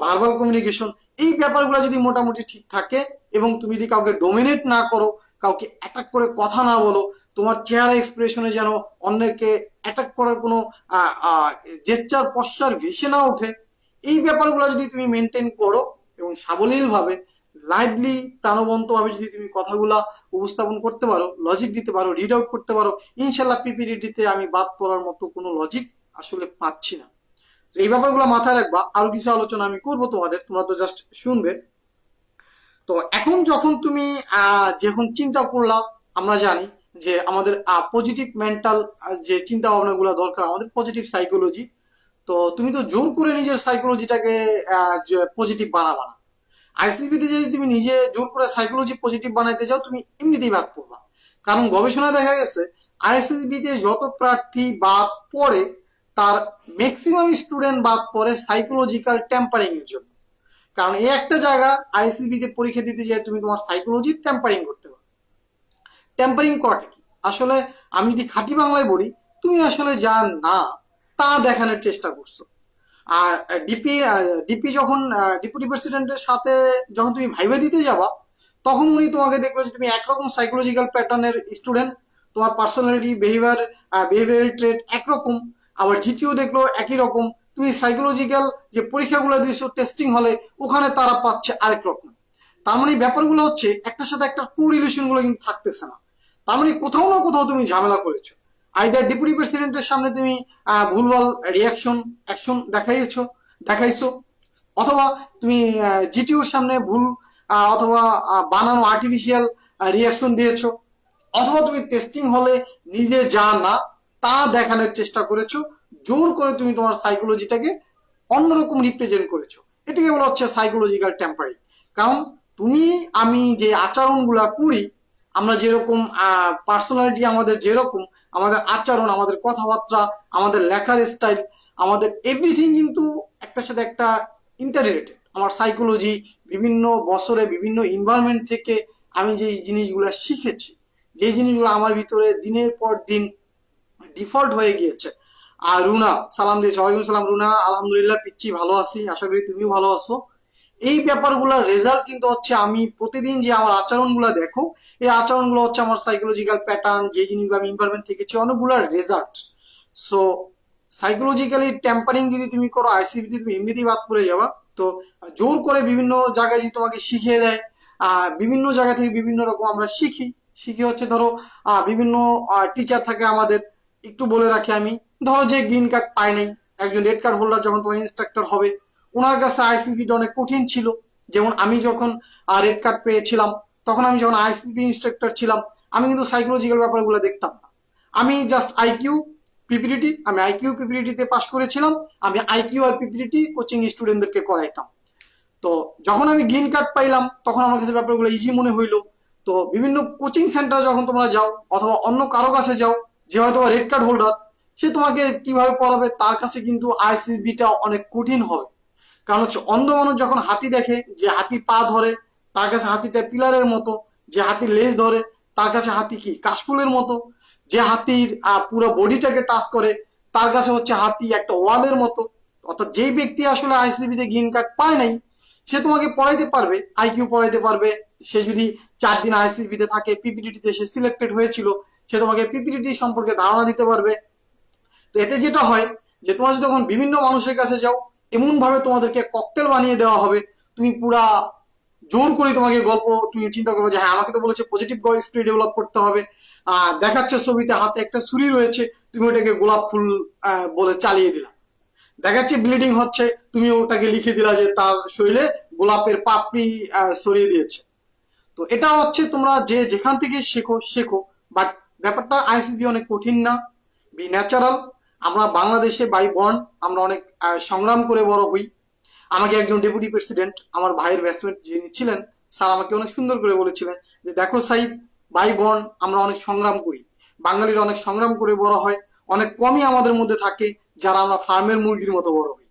Speaker 1: ভার্বাল কমিউনিকেশন, এই ব্যাপারগুলো যদি মোটামুটি ঠিক থাকে, এবং তুমি যদি কাউকে ডোমিনেট না করো, কাউকে অ্যাটাক করে কথা না বলো, তোমার চেহারা এক্সপ্রেশনে যেন অন্যকে অ্যাটাক করার কোনো জেস্টার পশ্চার ভেসে না ওঠে, এই ব্যাপারগুলো যদি তুমি মেনটেন করো এবং সাবলীল ভাবে লাইভলি প্রাণবন্ত ভাবে যদি তুমি কথাগুলা উপস্থাপন করতে পারো, লজিক দিতে পারো, রিড আউট করতে পারো, ইনশাল্লাহ পিপিটিতে আমি বাদ পড়ার মতো কোনো লজিক আসলে পাচ্ছি না। এই ব্যাপারগুলো মাথায় রাখবা। আরো কিছু আলোচনা আমি করবো তোমাদের, তোমরা তো জাস্ট শুনবে। তো এখন যখন তুমি যখন চিন্তা করলাম, আমরা জানি যে আমাদের পজিটিভ মেন্টাল যে চিন্তা ভাবনা গুলো দরকার, আমাদের পজিটিভ সাইকোলজি। তো তুমি তো জোর করে নিজের সাইকোলজিটাকে পজিটিভ বানাবা না। আইসিবিতে যদি তুমি নিজে জোর করে সাইকোলজি পজিটিভ বানাইতে যাও, তুমি এমনিতেই বাদ পড়বা। কারণ গবেষণায় দেখা গেছে আইসিবিতে যত প্রার্থী বাদ পড়ে, তার ম্যাক্সিমাম স্টুডেন্ট বাদ পড়ে সাইকোলজিক্যাল টেম্পারিং এর জন্য। কারণ এই একটা জায়গা আইসিবিতে পরীক্ষা দিতে যায়, তুমি তোমার সাইকোলজি টেম্পারিং করতে পারো। টেম্পারিং করাটা কি আসলে, আমি যদি খাঁটি বাংলায় বলি, তুমি আসলে যা না তা দেখানোর চেষ্টা করছো। আর ডিপি ডিপি যখন ডেপুটি প্রেসিডেন্টের সাথে যখন তুমি ভাইবা দিতে যাবা, তখন উনি তোমাকে দেখলো যে তুমি একরকম সাইকোলজিক্যাল প্যাটার্নের স্টুডেন্ট, তোমার পার্সোনালিটি বিহেভিয়ারাল ট্রেট একরকম, আবার জিটিও দেখলো একই রকম, তুমি সাইকোলজিক্যাল যে পরীক্ষাগুলো দিয়েছো টেস্টিং হলে, ওখানে তারা পাচ্ছে আরেক রকম। তার মানে ব্যাপারগুলো হচ্ছে একটার সাথে একটা কোরিলেশন গুলো কিন্তু থাকতেছে না। তার মানে কোথাও না কোথাও তুমি ঝামেলা করেছো। আইদার ডেপুটি প্রেসিডেন্টের সামনে তুমি ভুলভাল অ্যাকশন দেখাইছো, অথবা তুমি জিটিওর সামনে ভুল অথবা বানানো আর্টিফিশিয়াল রিয়াকশন দিয়েছো। অথবা তুমি টেস্টিং হলে নিজে যা না তা দেখানোর চেষ্টা করেছো, জোর করে তুমি তোমার সাইকোলজিটাকে অন্যরকম রিপ্রেজেন্ট করেছো। এটাকে বলা হচ্ছে সাইকোলজিক্যাল টেম্পারিং। কারণ তুমি আমি যে আচরণগুলা করি, আমরা যেরকম পার্সোনালিটি আমাদের যেরকম, আমাদের আচরণ, আমাদের কথাবার্তা, আমাদের লেখার স্টাইল, আমাদের এভরিথিং কিন্তু একটার সাথে একটা ইন্টাররিলেটেড। আমার সাইকোলজি বিভিন্ন বছরে বিভিন্ন এনভায়রনমেন্ট থেকে আমি যে জিনিসগুলো শিখেছি, যে জিনিসগুলো আমার ভিতরে দিনের পর দিন ডিফল্ট হয়ে গিয়েছে। আর রুনা সালাম দিয়েছে, ওয়ালাইকুম সালাম রুনা, আলহামদুলিল্লাহ পিচ্ছি ভালো আছি, আশা করি তুমিও ভালো আছো। এই ব্যাপারগুলোর রেজাল্ট কিন্তু হচ্ছে আমি প্রতিদিন যে আমার আচরণগুলো দেখো, এই আচরণগুলো হচ্ছে আমার সাইকোলজিক্যাল প্যাটার্ন, যে জিনিসগুলো আমি এনভায়রনমেন্ট থেকেছি, অনেকগুলোর রেজাল্ট। সো সাইকোলজিক্যালি টেম্পারিং যদি তুমি করো, আইসিবিটি তুমি এমনিতেই বাদ পড়ে যাবা। তো জোর করে বিভিন্ন জায়গায় যদি তোমাকে শিখিয়ে দেয়, বিভিন্ন জায়গা থেকে বিভিন্ন রকম আমরা শিখি। শিখে হচ্ছে ধরো বিভিন্ন টিচার থাকে আমাদের। একটু বলে রাখি আমি, ধরো যে গ্রিন কার্ড পায় নাই, একজন রেড কার্ড হোল্ডার যখন তোমার ইনস্ট্রাক্টর হবে, ওনার কাছে আইসিপিটা অনেক কঠিন ছিল। যেমন আমি যখন রেড কার্ড পেয়েছিলাম, তখন আমি যখন আইসিপি ইনস্ট্রাক্টর ছিলাম, আমি কিন্তু সাইকোলজিক্যাল ব্যাপারগুলো দেখতাম না। আমি জাস্ট আইকিউ পিপিডিটি, আমি আইকিউ পিপিডিটিতে পাশ করেছিলাম। আমি আইকিউ আর পিপিডিটি কোচিং স্টুডেন্টদেরকে করাইতাম। তো যখন আমি গ্রিন কার্ড পাইলাম, তখন আমার কাছে ব্যাপারগুলো ইজি মনে হইলো। তো বিভিন্ন কোচিং সেন্টার যখন তোমরা যাও, অথবা অন্য কারো কাছে যাও যে হয়তো রেড কার্ড হোল্ডার, সে তোমাকে কিভাবে পড়াবে, তার কাছে কিন্তু আইসিবিটা অনেক কঠিন হবে। কারণ হচ্ছে অন্ধ মানুষ যখন হাতি দেখে, যে হাতি পা ধরে, তার কাছে হাতিটা পিলারের মতো। যে হাতির লেজ ধরে, তার কাছে হাতি কি কাশফুলের মতো। যে হাতির পুরো বডিটাকে টাচ করে, তার কাছে হচ্ছে হাতি একটা ওয়ালের মতো। অর্থাৎ যেই ব্যক্তি আসলে আইসিবিতে গ্রিন কার্ড পায় নাই, সে তোমাকে পড়াইতে পারবে, আইকিউ পড়াইতে পারবে। সে যদি 4 দিন আইসিবিতে থাকে, পিপিডিটিতে সে সিলেক্টেড হয়েছিল, সে তোমাকে পিপিডিটি সম্পর্কে ধারণা দিতে পারবে। তো এতে যেটা হয় যে তোমরা যখন বিভিন্ন মানুষের কাছে যাও, এমন ভাবে তোমাদেরকে ককটেল বানিয়ে দেওয়া হবে, তুমি পুরা জোর করে তোমাকে গল্প, তুমি চিন্তা করো যে হ্যাঁ আমাকে তো বলেছে পজিটিভ স্টোরি ডেভেলপ করতে হবে। দেখাচ্ছে ছবিতে হাতে একটা ছুরি রয়েছে, তুমি ওটাকে গোলাপ ফুল বলে চালিয়ে দিলা। দেখাচ্ছে ব্লিডিং হচ্ছে, তুমি ওটাকে লিখে দিলা যে তার শরীরে গোলাপের পাপড়ি ছড়িয়ে দিয়েছে। তো এটা হচ্ছে তোমরা যে যেখান থেকে শেখো শেখো, বাট ব্যাপারটা আইসিবি অনেক কঠিন না, বি ন্যাচারাল। আমরা বাংলাদেশে বাই বর্ন, আমরা অনেক সংগ্রাম করে বড় হই। আমাকে একজন ডেপুটি প্রেসিডেন্ট, আমার ভাইয়ের ব্যাচমেট যিনি ছিলেন, স্যার আমাকে অনেক সুন্দর করে বলেছিলেন যে দেখো সাইদ, বাই বর্ন আমরা অনেক সংগ্রাম করি, বাঙালিরা অনেক সংগ্রাম করে বড় হয়। অনেক কমই আমাদের মধ্যে থাকে যারা আমরা ফার্মের মুরগির মতো বড় হই।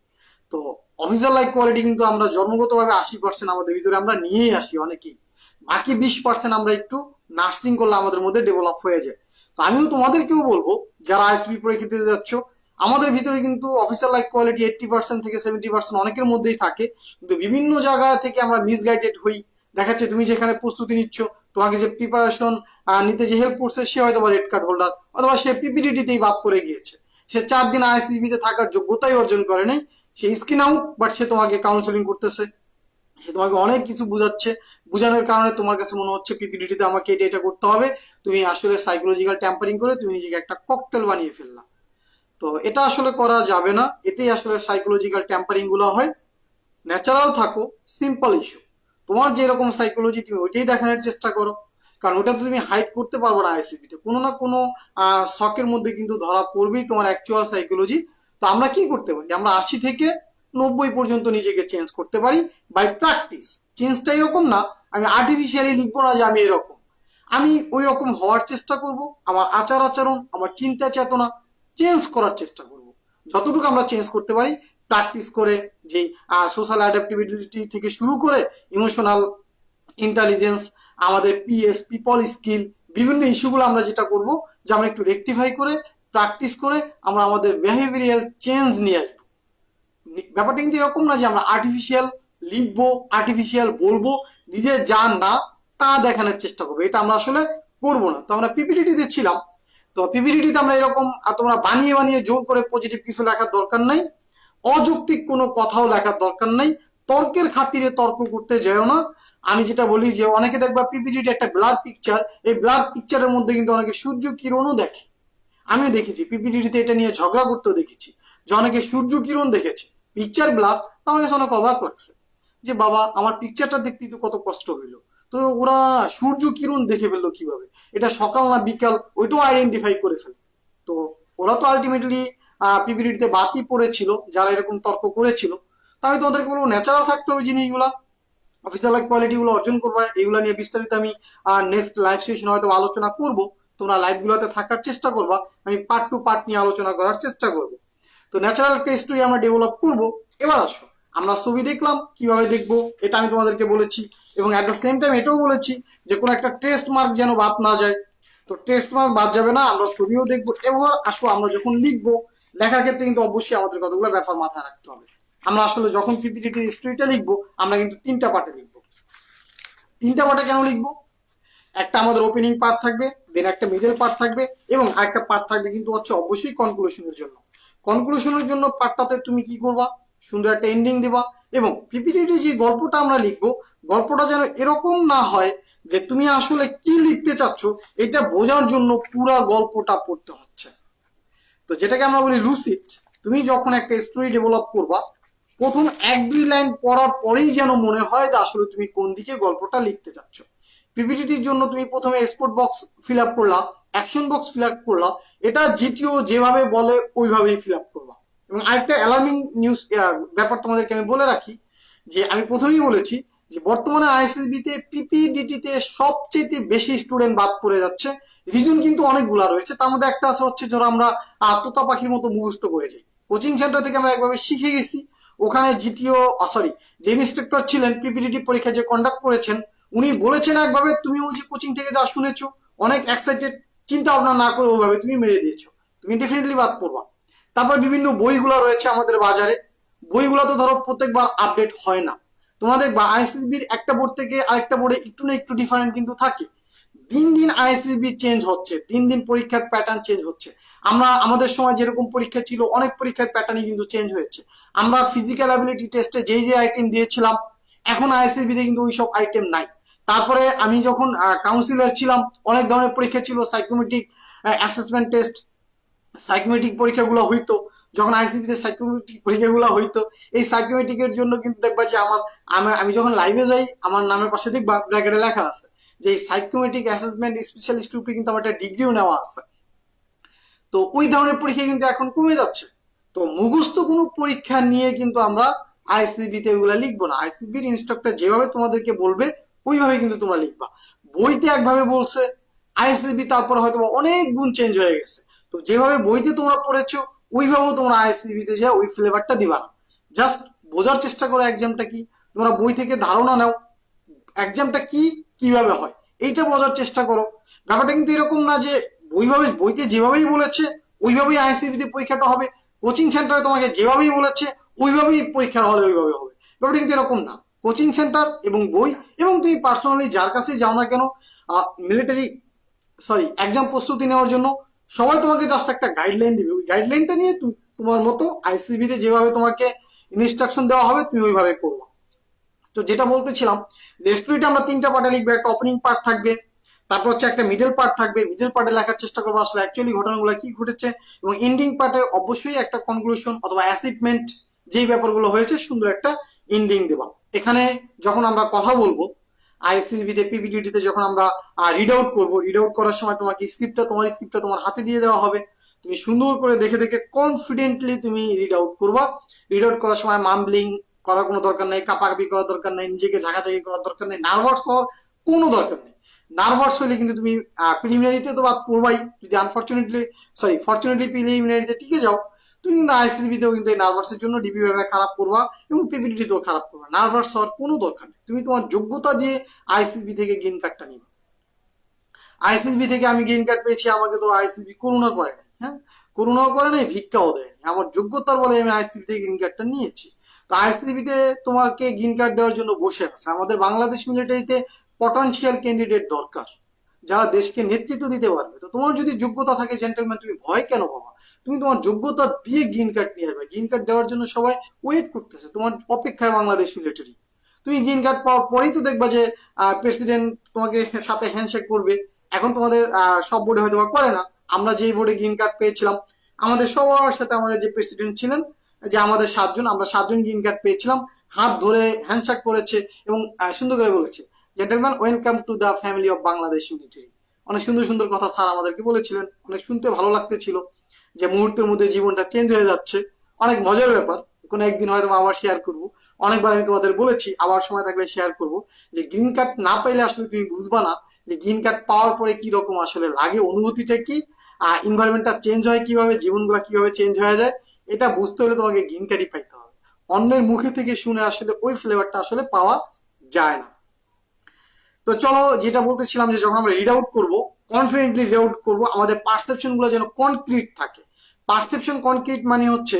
Speaker 1: তো অফিসার লাইক কোয়ালিটি কিন্তু আমরা জন্মগতভাবে 80% আমাদের ভিতরে আমরা নিয়েই আসি অনেকেই। বাকি 20% আমরা একটু নার্সিং করলে আমাদের মধ্যে ডেভেলপ হয়ে যায়। তো আমিও তোমাদেরকেও বলবো, যারা আইএসবি পরীক্ষা দিতে যাচ্ছ, আমাদের ভিতরে কিন্তু অফিসার লাইক কোয়ালিটি 80% থেকে 70% অনেকের মধ্যেই থাকে। কিন্তু বিভিন্ন জায়গা থেকে আমরা মিসগাইডেড হই। দেখাচ্ছে তুমি যেখানে প্রস্তুতি নিচ্ছ, তোমাকে যে প্রিপারেশন নিতে যে হেল্প করছে, সে হয়তো রেড কার্ড হোল্ডার, অথবা সে পিপিডিটিতেই বাদ করে গিয়েছে। সে 4 দিন আইএসবিতে থাকার যোগ্যতাই অর্জন করে নাই। সে স্কিন আউট, বাট সে তোমাকে কাউন্সেলিং করতেছে, সে তোমাকে অনেক কিছু বুঝাচ্ছে। বুঝানোর কারণে তোমার কাছে মনে হচ্ছে পিপিডিটিতে আমাকে এটা এটা করতে হবে। তুমি আসলে সাইকোলজিক্যাল ট্যাম্পারিং করে তুমি নিজেকে একটা ককটেল বানিয়ে ফেললা। তো এটা আসলে করা যাবে না, এতেই আসলে সাইকোলজিক্যাল ট্যাম্পারিং গুলো হয়। ন্যাচারাল থাকো, সিম্পল ইস্যু। তোমার যেরকম সাইকোলজি তুমি ওইটাই দেখানোর চেষ্টা করো। কারণ ওটা তো তুমি হাইড করতে পারবো না আইসিপিতে, কোনো না কোনো শখের মধ্যে কিন্তু ধরা পড়বেই তোমার অ্যাকচুয়াল সাইকোলজি। তো আমরা কি করতে পারি, আমরা 80 থেকে 90 পর্যন্ত নিজেকে চেঞ্জ করতে পারি বাই প্র্যাকটিস। চেঞ্জটা এরকম না, আমি আর্টিফিশিয়ালি লিখবো না যে আমি এরকম। আমি ওই রকম হওয়ার চেষ্টা করব, আমার আচার আচরণ, আমার চিন্তা চেতনা চেঞ্জ করার চেষ্টা করব। যতটুকু আমরা চেঞ্জ করতে পারি প্র্যাকটিস করে, যে সোশ্যাল অ্যাডাপ্টিবিলিটি থেকে শুরু করে ইমোশনাল ইন্টেলিজেন্স, আমাদের পিএস পিপল স্কিল, বিভিন্ন ইস্যুগুলো আমরা যেটা করব, যে আমরা একটু রেকটিফাই করে প্র্যাকটিস করে আমরা আমাদের বিহেভিয়ারাল চেঞ্জ নিয়ে আসবো। ব্যাপারটা কিন্তু এরকম না যে আমরা আর্টিফিশিয়াল লিখবো, আর্টিফিশিয়াল বলবো, নিজে যা না তা দেখানোর চেষ্টা করবো, এটা আমরা আসলে করবো না। তো আমরা পিপিডিটিতে ছিলাম, তো পিপিডিটিতে আমরা এরকম তোমরা বানিয়ে বানিয়ে জোর করে পজিটিভ কিছু লেখার দরকার নাই, অযৌক্তিক কোনো কথাও লেখার দরকার নাই, তর্কের খাতিরে তর্ক করতে যেও না। আমি যেটা বলি যে অনেকে দেখবা পিপিডিটি একটা ব্লার পিকচার, এই ব্লার পিকচারের মধ্যে কিন্তু অনেকে সূর্য কিরণও দেখে। আমিও দেখেছি পিপিডিটিতে এটা নিয়ে ঝগড়া করতেও দেখেছি, যে অনেকে সূর্য কিরণ দেখেছে, পিকচার ব্লার। তো আমার কাছে অনেক অবাক লাগছে যে বাবা, আমার পিকচারটা দেখতে তো কত কষ্ট হইলো। তো তো ওরা সূর্য কিরণ দেখে ফেললো কিভাবে, এটা সকাল না বিকাল ওইটাও আইডেন্টিফাই করে ফেলে। তো ওরা তো আলটিমেটলি পিপিটিতে বাতি পড়েছিল যারা এরকম তর্ক করেছিল। তো আমি তোমাদেরকে বলবো ন্যাচারাল থাকতে হবে জিনিসগুলা, অফিসিয়াল কোয়ালিটি গুলো অর্জন করবা। এগুলা নিয়ে বিস্তারিত আমি নেক্সট লাইভ সেশন হয়তো আলোচনা করব। তোমরা লাইভ গুলোতে থাকার চেষ্টা করবা, আমি পার্ট টু পার্ট নিয়ে আলোচনা করার চেষ্টা করব। তো ন্যাচারাল পেস্ট্রি আমরা ডেভেলপ করব। এবার আসো, আমরা ছবি দেখলাম, কিভাবে দেখবো এটা আমি তোমাদেরকে বলেছি, এবং অ্যাট দ্য সেম টাইম এটাও বলেছি যে কোনো একটা টেস্ট মার্ক যেন বাদ না যায়। তো টেস্ট মার্ক বাদ যাবে না, আমরা ছবিও দেখবো। এবার আসো, আমরা যখন লিখবো, লেখার ক্ষেত্রে কিন্তু অবশ্যই আমাদের কতগুলো ব্যাপার মাথায় রাখতে হবে। আমরা আসলে যখন পিপিটির স্টোরিটা লিখবো, আমরা কিন্তু তিনটা পার্টে লিখবো। তিনটা পার্টে কেন লিখবো? একটা আমাদের ওপেনিং পার্ট থাকবে, দেন একটা মিডল পার্ট থাকবে, এবং আরেকটা পার্ট থাকবে কিন্তু হচ্ছে অবশ্যই কনক্লুশনের জন্য। কনক্লুশনের জন্য পার্টটাতে তুমি কি করবা, সুন্দর একটা এন্ডিং দিবা। এবং পিপিটিতে যে গল্পটা আমরা লিখবো, গল্পটা যেন এরকম না হয় যে তুমি আসলে কি লিখতে চাচ্ছ এটা বোঝার জন্য পুরা গল্পটা পড়তে হচ্ছে। তো যেটাকে আমরা বলি লুসিড। তুমি যখন একটা স্টোরি ডেভেলপ করবা, প্রথম এক দুই লাইন পড়ার পরেই যেন মনে হয় যে আসলে তুমি কোন দিকে গল্পটা লিখতে চাচ্ছ। পিপিটির জন্য তুমি প্রথমে এক্সপোর্ট বক্স ফিল আপ করলা, অ্যাকশন বক্স ফিল আপ করলা, এটা জিটিও যেভাবে বলে ওইভাবেই ফিল আপ করবা। এবং আরেকটা অ্যালার্মিং নিউজ ব্যাপার তোমাদেরকে আমি বলে রাখি, যে আমি প্রথমেই বলেছি যে বর্তমানে আইএসএসবি তে পিপিডিটি সবচেয়ে বেশি স্টুডেন্ট বাদ পড়ে যাচ্ছে। রিজন কিন্তু অনেকগুলা রয়েছে, তার মধ্যে একটা আছে হচ্ছে ধরো আমরা তোতা পাখির মতো মুখস্থ করে যাই। কোচিং সেন্টার থেকে আমরা একভাবে শিখে গেছি, ওখানে জিটিও সরি যে ইনস্ট্রাক্টর ছিলেন পিপিডিটি পরীক্ষা যে কন্ডাক্ট করেছেন, উনি বলেছেন একভাবে, তুমি ওই যে কোচিং থেকে যা শুনেছো অনেক এক্সাইটেড, চিন্তা ভাবনা না করে ওইভাবে তুমি মেরে দিয়েছো, তুমি ডেফিনেটলি বাদ পড়বা। তারপর বিভিন্ন বইগুলো রয়েছে আমাদের বাজারে, বইগুলো তো ধরো প্রত্যেকবার আপডেট হয় না। তোমাদের আইএসএসবির একটা বোর্ড থেকে আরেকটা বোর্ডে একটু না একটু ডিফারেন্ট কিন্তু থাকে। দিন দিন আইএসএসবি চেঞ্জ হচ্ছে, দিন দিন পরীক্ষার প্যাটার্ন চেঞ্জ হচ্ছে। আমরা আমাদের সময় যেরকম পরীক্ষা ছিল, অনেক পরীক্ষার প্যাটার্নই কিন্তু চেঞ্জ হয়েছে। আমরা ফিজিক্যাল অ্যাবিলিটি টেস্টে যেই যে আইটেম দিয়েছিলাম, এখন আইএসএসবি তে কিন্তু ওইসব আইটেম নাই। তারপরে আমি যখন কাউন্সিলর ছিলাম, অনেক ধরনের পরীক্ষা ছিল, সাইকোমেট্রিক অ্যাসেসমেন্ট টেস্ট, সাইকোমেট্রিক পরীক্ষাগুলো হইতো। যখন আইসিসিতে সাইকোমেট্রিক পরীক্ষাগুলো হইতো, এই সাইকোমেট্রিকের জন্য কিন্তু দেখবা যে আমি যখন লাইভে যাই, আমার নামের পাশে দেখবা ব্র্যাকেটে লেখা আছে যে এই সাইকোমেট্রিক অ্যাসেসমেন্ট স্পেশালিস্ট রূপে কিন্তু আমার একটা ডিগ্রিও নেওয়া আছে। তো ওই ধরনের পরীক্ষা কিন্তু এখন কমে যাচ্ছে। তো মুখস্থ কোনো পরীক্ষা নিয়ে কিন্তু আমরা আইসিবিতে ওইগুলা লিখবো না। আইসিবির ইনস্ট্রাক্টর যেভাবে তোমাদেরকে বলবে ওইভাবে কিন্তু তোমরা লিখবা। বইতে একভাবে বলছে, আইসিবি তারপর হয়তো অনেক গুণ চেঞ্জ হয়ে গেছে। তো যেভাবে বইতে তোমরা পড়েছো ওইভাবেও তোমরা আইসিবিতে যা ওই ফ্লেভারটা দিবা না। জাস্ট বোঝার চেষ্টা করো এক্সামটা কি, তোমরা বই থেকে ধারণা নাও এক্সামটা কি, কিভাবে হয়, এইটা বোঝার চেষ্টা করো। ব্যাপারটা কিন্তু এরকম না যে বইতে যেভাবেই বলেছে ওইভাবেই আইসিবিতে পরীক্ষাটা হবে, কোচিং সেন্টারে তোমাকে যেভাবেই বলেছে ওইভাবেই পরীক্ষার হলে ওইভাবে হবে। ব্যাপারটা কিন্তু এরকম না। কোচিং সেন্টার এবং বই, এবং তুমি পার্সোনালি যার কাছে যাও না কেন, মিলিটারি এক্সাম প্রস্তুতি নেওয়ার জন্য, সবাই তোমাকে জাস্ট একটা গাইডলাইন দিবে। ওই গাইডলাইনটা নিয়ে তোমার মতো আইসিবিতে যেভাবে তোমাকে ইনস্ট্রাকশন দেওয়া হবে তুমি ওইভাবে করবে। তো যেটা বলতেছিলাম যে স্টোরিটা আমরা তিনটা পার্টে লিখবো। একটা ওপেনিং পার্ট থাকবে, তারপর হচ্ছে একটা মিডল পার্ট থাকবে, মিডল পার্টে লেখার চেষ্টা করবো আসলে অ্যাকচুয়ালি ঘটনাগুলো কি ঘটেছে, এবং এন্ডিং পার্টে অবশ্যই একটা কনক্লুশন অথবা অ্যাচিভমেন্ট যেই ব্যাপারগুলো হয়েছে সুন্দর একটা এন্ডিং দেবা। এখানে যখন আমরা কথা বলবো আইএসসিবিতে পিপিটিতে, যখন আমরা রিড আউট করবো, রিড আউট করার সময় তোমাকে স্ক্রিপ্টটা তোমার হাতে দিয়ে দেওয়া হবে। তুমি সুন্দর করে দেখে দেখে কনফিডেন্টলি তুমি রিড আউট করবা। রিড আউট করার সময় মামব্লিং করার কোনো দরকার নেই, কাপাকাপি করার দরকার নেই, নিজেকে ঝাঁকাঝাঁকি করার দরকার নেই, নার্ভাস হওয়ার কোনো দরকার নেই। নার্ভাস হলে কিন্তু তুমি প্রিলিমিনারিতে তো বাদ পড়বাই। যদি ফরচুনেটলি প্রিলিমিনারিতে টিকে যাও, তুমি কিন্তু আইএসসিবিতেও কিন্তু এই নার্ভাসের জন্য ডিবি ভাবে খারাপ করবা এবং পিপিটিতেও খারাপ করবা। নার্ভাস হওয়ার কোনো দরকার নেই, তুমি তোমার যোগ্যতা দিয়ে আইএসসিবি থেকে গ্রিন কার্ডটা নিবে। আইএসসিবি থেকে আমি গ্রিন কার্ড পেয়েছি, আমাকে তো আইএসসিবি করুণা করে নাই, হ্যাঁ করুণাও করে নাই, ভিক্ষাও দেয়নি, আমার যোগ্যতার বলে আমি আইএসসিবি থেকে গ্রিন কার্ডটা নিয়েছি। তো আইএসসিবিতে তোমাকে গ্রিন কার্ড দেওয়ার জন্য বসে আছে। আমাদের বাংলাদেশ মিলিটারিতে পটেনশিয়াল ক্যান্ডিডেট দরকার, যারা দেশকে নেতৃত্ব দিতে পারবে। তো তোমার যদি যোগ্যতা থাকে জেন্টলম্যান, তুমি ভয় কেন পাবা? তুমি তোমার যোগ্যতা দিয়ে গ্রিন কার্ড নিয়ে আসবে। গ্রিন কার্ড দেওয়ার জন্য সবাই ওয়েট করতেছে তোমার অপেক্ষায় বাংলাদেশ মিলিটারি। তুমি গ্রিন কার্ড পাওয়ার পরেই তো দেখবা যে প্রেসিডেন্ট তোমাকে সাথে হ্যান্ডশেক করবে। এখন তোমাদের সব বোর্ডে হয়তো বা করে না। আমরা যেই বোর্ডে গ্রিন কার্ড পেয়েছিলাম, আমাদের সবার সাথে আমাদের যে প্রেসিডেন্ট ছিলেন, যে আমাদের আমরা 7জন গ্রিন কার্ড পেয়েছিলাম, হাত ধরে হ্যান্ডশেক করেছে এবং সুন্দর করে বলেছে gentleman, welcome to the family of Bangladesh unitary. অনেক সুন্দর সুন্দর কথা স্যার আমাদেরকে বলেছিলেন, অনেক শুনতে ভালো লাগতেছিল যে মুহূর্তের মধ্যে জীবনটা চেঞ্জ হয়ে যাচ্ছে। অনেক মজার ব্যাপার, কোনো একদিন হয়তো আবার শেয়ার করব। অনেকবার আমি তোমাদের বলেছি, আবার সময় থাকলে শেয়ার করব, যে গ্রিন কার্ড না পাইলে আসলে তুমি বুঝবা না যে গ্রিন কার্ড পাওয়ার পরে কি রকম আসলে লাগে, অনুভূতিটা কি, এনভায়রনমেন্টটা চেঞ্জ হয় কিভাবে, জীবনগুলো কিভাবে চেঞ্জ হয়ে যায়। এটা বুঝতে হলে তোমাকে গ্রিন কার্ডই পাইতে হবে। অন্যের মুখে থেকে শুনে আসলে ওই ফ্লেভারটা আসলে পাওয়া যায় না। তো চলো, যেটা বলতেছিলাম, যে যখন আমরা রিড আউট করবো, কনফিডেন্টলি রিড আউট করবো, আমাদের পারসেপশন গুলো যেন কনক্রিট থাকে। পারসেপশন কনক্রিট মানে হচ্ছে,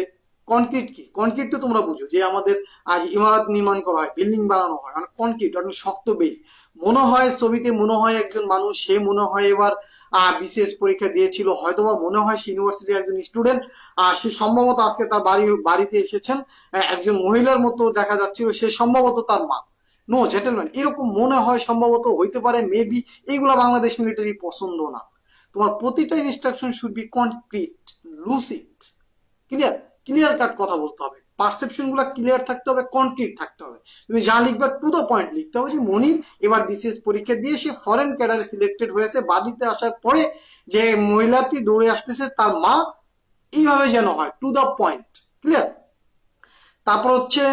Speaker 1: কনক্রিট কি, কনক্রিট তো তোমরা বুঝো যে আমাদের আজ ইমারত নির্মাণ করা হয়, বিল্ডিং বানানো হয়, মানে কনক্রিট অনেক শক্ত বেস। মনে হয় ছবিতে মনে হয় একজন মানুষ, সে মনে হয় এবার বিসিএস পরীক্ষা দিয়েছিল, হয়তোবা মনে হয় সে ইউনিভার্সিটির একজন স্টুডেন্ট, সে সম্ভবত আজকে তার বাড়িতে এসেছেন, একজন মহিলার মতো দেখা যাচ্ছিল, সে সম্ভবত তার মা। নো জেন্টলম্যান, এরকম মনে হয়, সম্ভবত, হইতে পারে, মেবি, এইগুলা বাংলাদেশ মিলিটারি পছন্দ না। তোমার প্রতিটা instruction should be concrete, lucid, clear, clear cut কথা বলতে হবে। পারসেপশন গুলা ক্লিয়ার থাকতে হবে, কনক্রিট থাকতে হবে। তুমি যা লিখবা টু দ্য পয়েন্ট লিখতে হবে, যে মনির এবার বিসিএস পরীক্ষা দিয়ে সে ফরেন ক্যাডারে সিলেক্টেড হয়েছে, বাড়িতে আসার পরে যে মহিলাটি দৌড়ে আসতেছে তার মা, এইভাবে যেন হয়, টু দ্য পয়েন্ট, ক্লিয়ার। তারপর হচ্ছে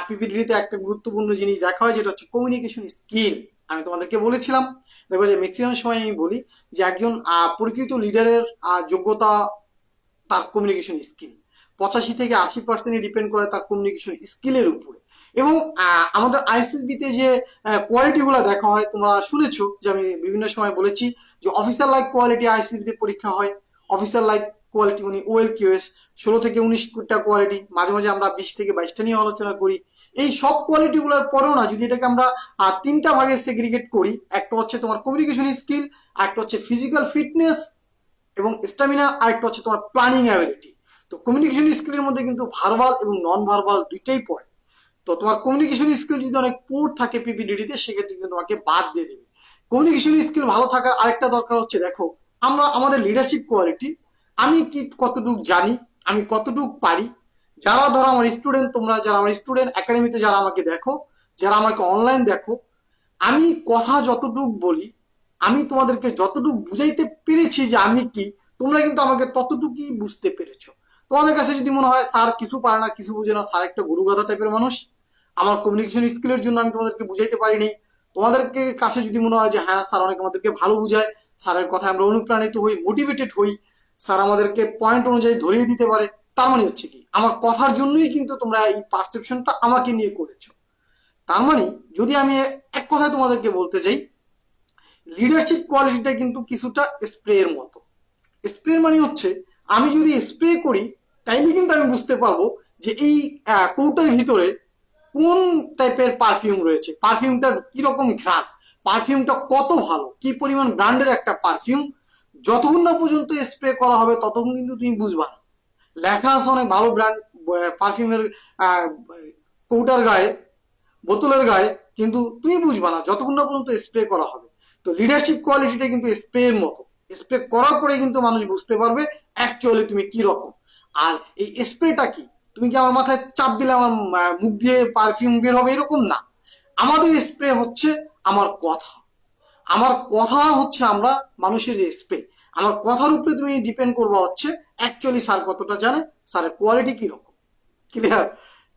Speaker 1: পিপিটিতে একটা গুরুত্বপূর্ণ জিনিস দেখা হয়, যেটা হচ্ছে কমিউনিকেশন স্কিল। আমি তোমাদেরকে বলেছিলাম, দেখো যে ম্যাক্সিমাম সময় আমি বলি যে একজন প্রকৃত লিডারের যোগ্যতা তার কমিউনিকেশন স্কিল। 85 থেকে 80% ডিপেন্ড করে তার কমিউনিকেশন স্কিলের উপরে। এবং আমাদের আইসিএসবি তে যে কোয়ালিটি গুলা দেখা হয়, তোমরা শুনেছো যে আমি বিভিন্ন সময় বলেছি যে অফিসার লাইক কোয়ালিটি আইসিএসবি তে পরীক্ষা হয়। অফিসার লাইক কোয়ালিটি মানে OLQS, 16 থেকে 19টা কোয়ালিটি, মাঝে মাঝে আমরা 20 থেকে 22টা নিয়ে আলোচনা করি। এই সব কোয়ালিটি গুলোর পরেও না, যদি এটাকে আমরা 3টা ভাগে সেগ্রিগেট করি, একটা হচ্ছে তোমার কমিউনিকেশন স্কিল, একটা হচ্ছে ফিজিক্যাল ফিটনেস এবং স্ট্যামিনা, আর একটা হচ্ছে তোমার প্ল্যানিং অ্যাবিলিটি। তো কমিউনিকেশন স্কিলের মধ্যে কিন্তু ভার্বাল এবং নন ভার্বাল দুইটাই পড়ে। তো তোমার কমিউনিকেশন স্কিল যদি অনেক পুর থাকে পিপিডিতে, সেক্ষেত্রে কিন্তু তোমাকে বাদ দিয়ে দেবে। কমিউনিকেশন স্কিল ভালো থাকার আরেকটা দরকার হচ্ছে, দেখো আমরা আমাদের লিডারশিপ কোয়ালিটি, আমি কি কতটুকু জানি, আমি কতটুকু পারি। যারা ধরো আমার স্টুডেন্ট, তোমরা যারা আমার স্টুডেন্ট, একাডেমিতে যারা আমাকে দেখো, যারা আমাকে অনলাইন দেখো, আমি কথা যতটুকু বলি, আমি তোমাদেরকে যতটুকু বুঝাইতে পেরেছি যে আমি কি, তোমরা কিন্তু আমাকে ততটুকুই বুঝতে পেরেছো। তোমাদের কাছে যদি মনে হয় স্যার কিছু পারে না, কিছু বুঝে না, স্যার একটা গুরুগাধা টাইপের মানুষ, আমার কমিউনিকেশন স্কিলের জন্য আমি তোমাদেরকে বুঝাইতে পারিনি, তোমাদেরকে কাছে যদি মনে হয় যে হ্যাঁ স্যার অনেক আমাদেরকে ভালো বুঝায়, স্যারের কথায় আমরা অনুপ্রাণিত হই, মোটিভেটেড হই, স্যার আমাদেরকে পয়েন্ট অনুযায়ী ধরিয়ে দিতে পারে, তার মানে হচ্ছে কি, আমার কথার জন্যই কিন্তু তোমরা এই পারসেপশনটা আমাকে নিয়ে করেছো। তার মানে যদি আমি এক কথায় তোমাদেরকে বলতে চাই, লিডারশিপ কোয়ালিটিটা কিন্তু কিছুটা স্প্রে এর মতো। স্প্রে মানে হচ্ছে, আমি যদি স্প্রে করি, তাইলে কিন্তু আমি বুঝতে পারবো যে এই কৌটার ভিতরে কোন টাইপের পারফিউম রয়েছে, পারফিউমটার কিরকম ঘ্রাণ, পারফিউমটা কত ভালো, কি পরিমাণ ব্র্যান্ডের একটা পারফিউম। যতক্ষণ না পর্যন্ত স্প্রে করা হবে, ততক্ষণ কিন্তু তুমি বুঝবা না। লেখা আছে অনেক ভালো ব্র্যান্ড পারফিউমের কৌটার গায়ে, বোতলের গায়ে, কিন্তু তুমি বুঝবা না যতক্ষণ না পর্যন্ত স্প্রে করা হবে। তো লিডারশিপ কোয়ালিটিটা কিন্তু স্প্রে এর মতো, স্প্রে করার পরে কিন্তু মানুষ বুঝতে পারবে অ্যাকচুয়ালি তুমি কি রকম। আর এই স্প্রেটা কি, তুমি কি আমার মাথায় চাপ দিলে আমার মুখ দিয়ে পারফিউম বের হবে, এরকম না। আমাদের স্প্রে হচ্ছে আমার কথা, আমার কথা হচ্ছে আমরা মানুষের যে স্প্রে, আমার কথার উপরে তুমি ডিপেন্ড করবা হচ্ছে অ্যাকচুয়ালি স্যার কতটা জানে, স্যারের কোয়ালিটি কিরকম, ক্লিয়ার।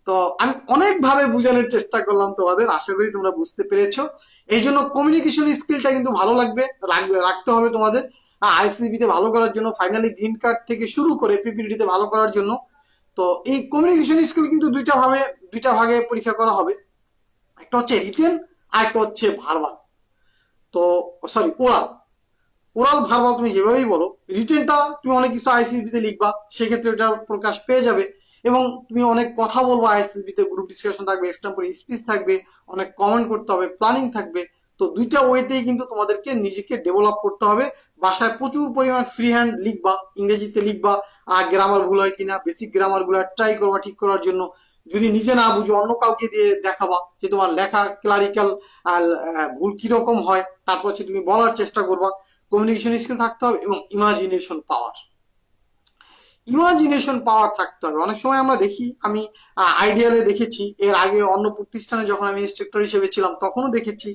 Speaker 1: তো আমি অনেক ভাবে বোঝানোর চেষ্টা করলাম তোমাদের, আশা করি তোমরা বুঝতে পেরেছো। এই জন্য কমিউনিকেশন স্কিলটা কিন্তু ভালো রাখতে হবে তোমাদের, আইসিবি তে ভালো করার জন্য, ফাইনালি গ্রিন কার্ড থেকে শুরু করে পিপিটি তে ভালো করার জন্য। তো এই কমিউনিকেশন স্কিল কিন্তু দুইটা ভাগে পরীক্ষা করা হবে, একটা হচ্ছে রিটেন, আর একটা হচ্ছে ভার্বাল। তো সরি, ওরাল। ওরাল ভার্বাল তুমি যেভাবেই বলো, রিটেনটা তুমি অনেক কিছু আইসিবি তে লিখবা, সেক্ষেত্রে এটা প্রকাশ পেয়ে যাবে। এবং তুমি অনেক কথা বলবো আইসিবি তে, গ্রুপ ডিসকাশন থাকবে, এক্সটেম্পোরারি স্পিচ থাকবে, অনেক কমেন্ট করতে হবে, প্ল্যানিং থাকবে। তো দুইটা ওয়েতেই কিন্তু তোমাদেরকে নিজেকে ডেভেলপ করতে হবে। বাসায় প্রচুর পরিমাণ ফ্রি হ্যান্ড লিখবা, ইংরেজিতে লিখবা, আর গ্রামার ভুল হয় কিনা, বেসিক গ্রামার গুলা ট্রাই করবা ঠিক করার জন্য। যদি নিজে না বুঝো, অন্য কাউকে দিয়ে দেখাবা যে তোমার লেখা ক্লারিক্যাল ভুল কিরকম হয়, তারপর হচ্ছে তুমি বলার চেষ্টা করবা। কমিউনিকেশন স্কিল থাকতে হবে এবং ইমাজিনেশন পাওয়ার, ইমাজিনেশন পাওয়ার থাকতে হবে। অনেক সময় আমরা দেখি, আমি আইডিয়ালে দেখেছি, এর আগে অন্য প্রতিষ্ঠানে যখন আমি ইনস্ট্রাক্টর হিসেবে ছিলাম তখনও দেখেছি,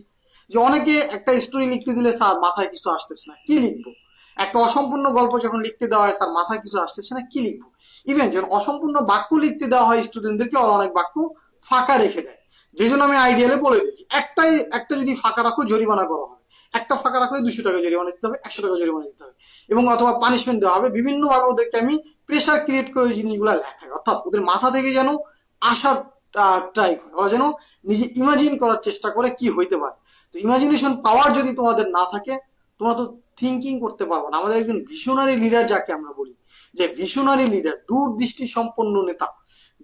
Speaker 1: যে অনেকে একটা স্টোরি লিখতে দিলে স্যার মাথায় কিছু আসতেছে না, কি লিখবো? একটা অসম্পূর্ণ গল্প যখন লিখতে দেওয়া হয় স্যার মাথায় কিছু আসতেছে না, কি লিখবো? ইভেন যখন অসম্পূর্ণ বাক্য লিখতে দেওয়া হয় স্টুডেন্টদেরকে, ওরা অনেক বাক্য ফাঁকা রেখে দেয়। যে জন্য আমি আইডিয়ালে বলে দিই, একটা যদি ফাঁকা রাখো জরিমানা করা হবে, একটা ফাঁকা রাখলে 200 টাকা জরিমানা দিতে হবে, 100 টাকা জরিমানা দিতে হবে, এবং অথবা পানিশমেন্ট দেওয়া হবে। বিভিন্ন ভাবে ওদেরকে আমি প্রেশার ক্রিয়েট করে ওই জিনিসগুলো লেখাই, অর্থাৎ ওদের মাথা থেকে যেন আসার ট্রাই করে, ওরা যেন নিজে ইমাজিন করার চেষ্টা করে কি হইতে পারে। তো ইমাজিনেশন পাওয়ার যদি তোমাদের না থাকে, তোমরা তো থিঙ্কিং করতে পারবো না। আমাদের একজন ভিশনারি লিডার যাকে আমরা বলি, যে ভিশনারি লিডার, দূরদৃষ্টি সম্পন্ন নেতা,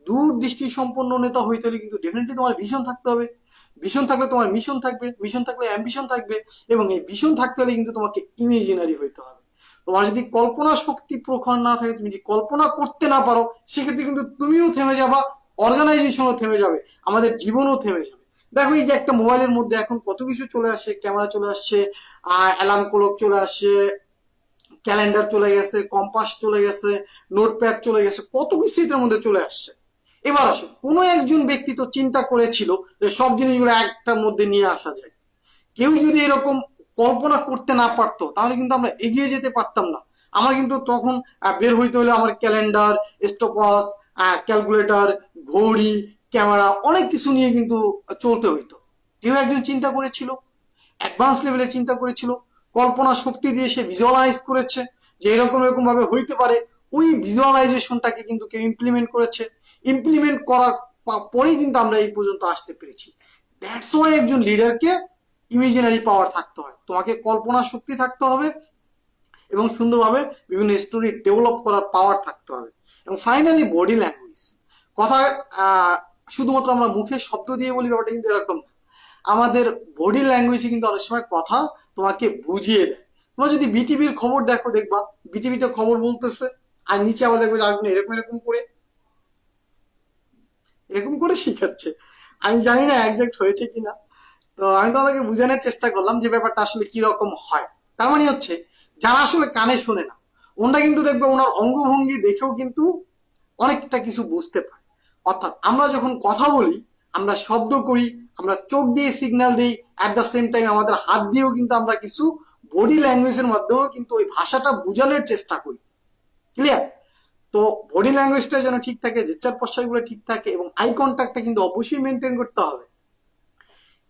Speaker 1: দূরদৃষ্টি সম্পন্ন নেতা হইতে হলে কিন্তু ডেফিনেটলি তোমার ভিশন থাকতে হবে। ভিশন থাকলে তোমার মিশন থাকবে, মিশন থাকলে অ্যাম্বিশন থাকবে, এবং এই ভিশন থাকতে হলে কিন্তু তোমাকে ইমেজিনারি হইতে হবে। তোমার যদি কল্পনা শক্তি প্রখর না থাকে, তুমি যদি কল্পনা করতে না পারো, সেক্ষেত্রে কিন্তু তুমিও থেমে যাবা, অর্গানাইজেশনও থেমে যাবে, আমাদের জীবনও থেমে যাবে। দেখো এই যে একটা মোবাইলের মধ্যে এখন কত কিছু চলে আসছে, ক্যামেরা চলে আসছে, অ্যালার্ম ক্লক চলে আসছে, ক্যালেন্ডার চলে গেছে, কম্পাস চলে গেছে, নোটপ্যাড চলে গেছে, কত কিছু এটার মধ্যে চলে আসছে। এবার আসো, কোনো একজন ব্যক্তি তো চিন্তা করেছিল যে সব জিনিসগুলো একটার মধ্যে নিয়ে আসা যায়। কেউ যদি এরকম কল্পনা করতে না পারতো, তাহলে কিন্তু আমরা এগিয়ে যেতে পারতাম না। আমার কিন্তু তখন বের হইতে হলে আমার ক্যালেন্ডার, স্টপওয়াচ, ক্যালকুলেটর, ঘড়ি, ক্যামেরা, অনেক কিছু নিয়ে কিন্তু চলতে হইতো। কেউ একজন চিন্তা করেছিল, অ্যাডভান্স লেভেলে চিন্তা করেছিল, কল্পনা শক্তি দিয়ে সে ভিজুয়ালাইজ করেছে যে এরকম এরকম ভাবে হইতে পারে। ওই ভিজুয়ালাইজেশনটাকে কিন্তু কেউ ইমপ্লিমেন্ট করেছে। ইমপ্লিমেন্ট করার পরেই কিন্তু আমরা এই পর্যন্ত আসতে পেরেছি। দ্যাটস ওয়াই একজন লিডারকে ইমেজিনারি পাওয়ার থাকতে হয়, তোমাকে কল্পনা শক্তি থাকতে হবে, এবং সুন্দরভাবে বিভিন্ন স্টোরি ডেভেলপ করার পাওয়ার থাকতে হবে। এবং ফাইনালি বডি ল্যাঙ্গুয়েজ, কথা শুধুমাত্র আমরা মুখে শব্দ দিয়ে বলি ব্যাপারটা কিন্তু এরকম না। আমাদের বডি ল্যাঙ্গুয়েজে কিন্তু অনেক সময় কথা তোমাকে বুঝিয়ে দেয়। তোমরা যদি বিটিভির খবর দেখো, দেখবা বিটিভিতে খবর বলতেছে, আর নিচে আবার দেখবে আরেকজন এরকম এরকম করে শিখাচ্ছে। আমি জানি না একজাক্ট হয়েছে কিনা, তো আমি তোমাদেরকে বোঝানোর চেষ্টা করলাম যে ব্যাপারটা আসলে কি রকম হয়। তার মানে হচ্ছে, যারা আসলে কানে শোনে না, ওনারা কিন্তু দেখবে ওনার অঙ্গভঙ্গি দেখেও কিন্তু অনেকটা কিছু বুঝতে পারে। অর্থাৎ আমরা যখন কথা বলি, আমরা শব্দ করি, আমরা চোখ দিয়ে সিগন্যাল দিই, অ্যাট দ্য সেম টাইম আমাদের হাত দিয়েও কিন্তু আমরা কিছু বডি ল্যাঙ্গুয়েজের মাধ্যমেও কিন্তু ওই ভাষাটা বোঝানোর চেষ্টা করি। ক্লিয়ার? তো বডি ল্যাঙ্গুয়েজটা যেন ঠিক থাকে, জেস্টার পশ্চারগুলো ঠিক থাকে, এবং আই কন্ট্যাক্টটা কিন্তু অবশ্যই মেনটেন করতে হবে।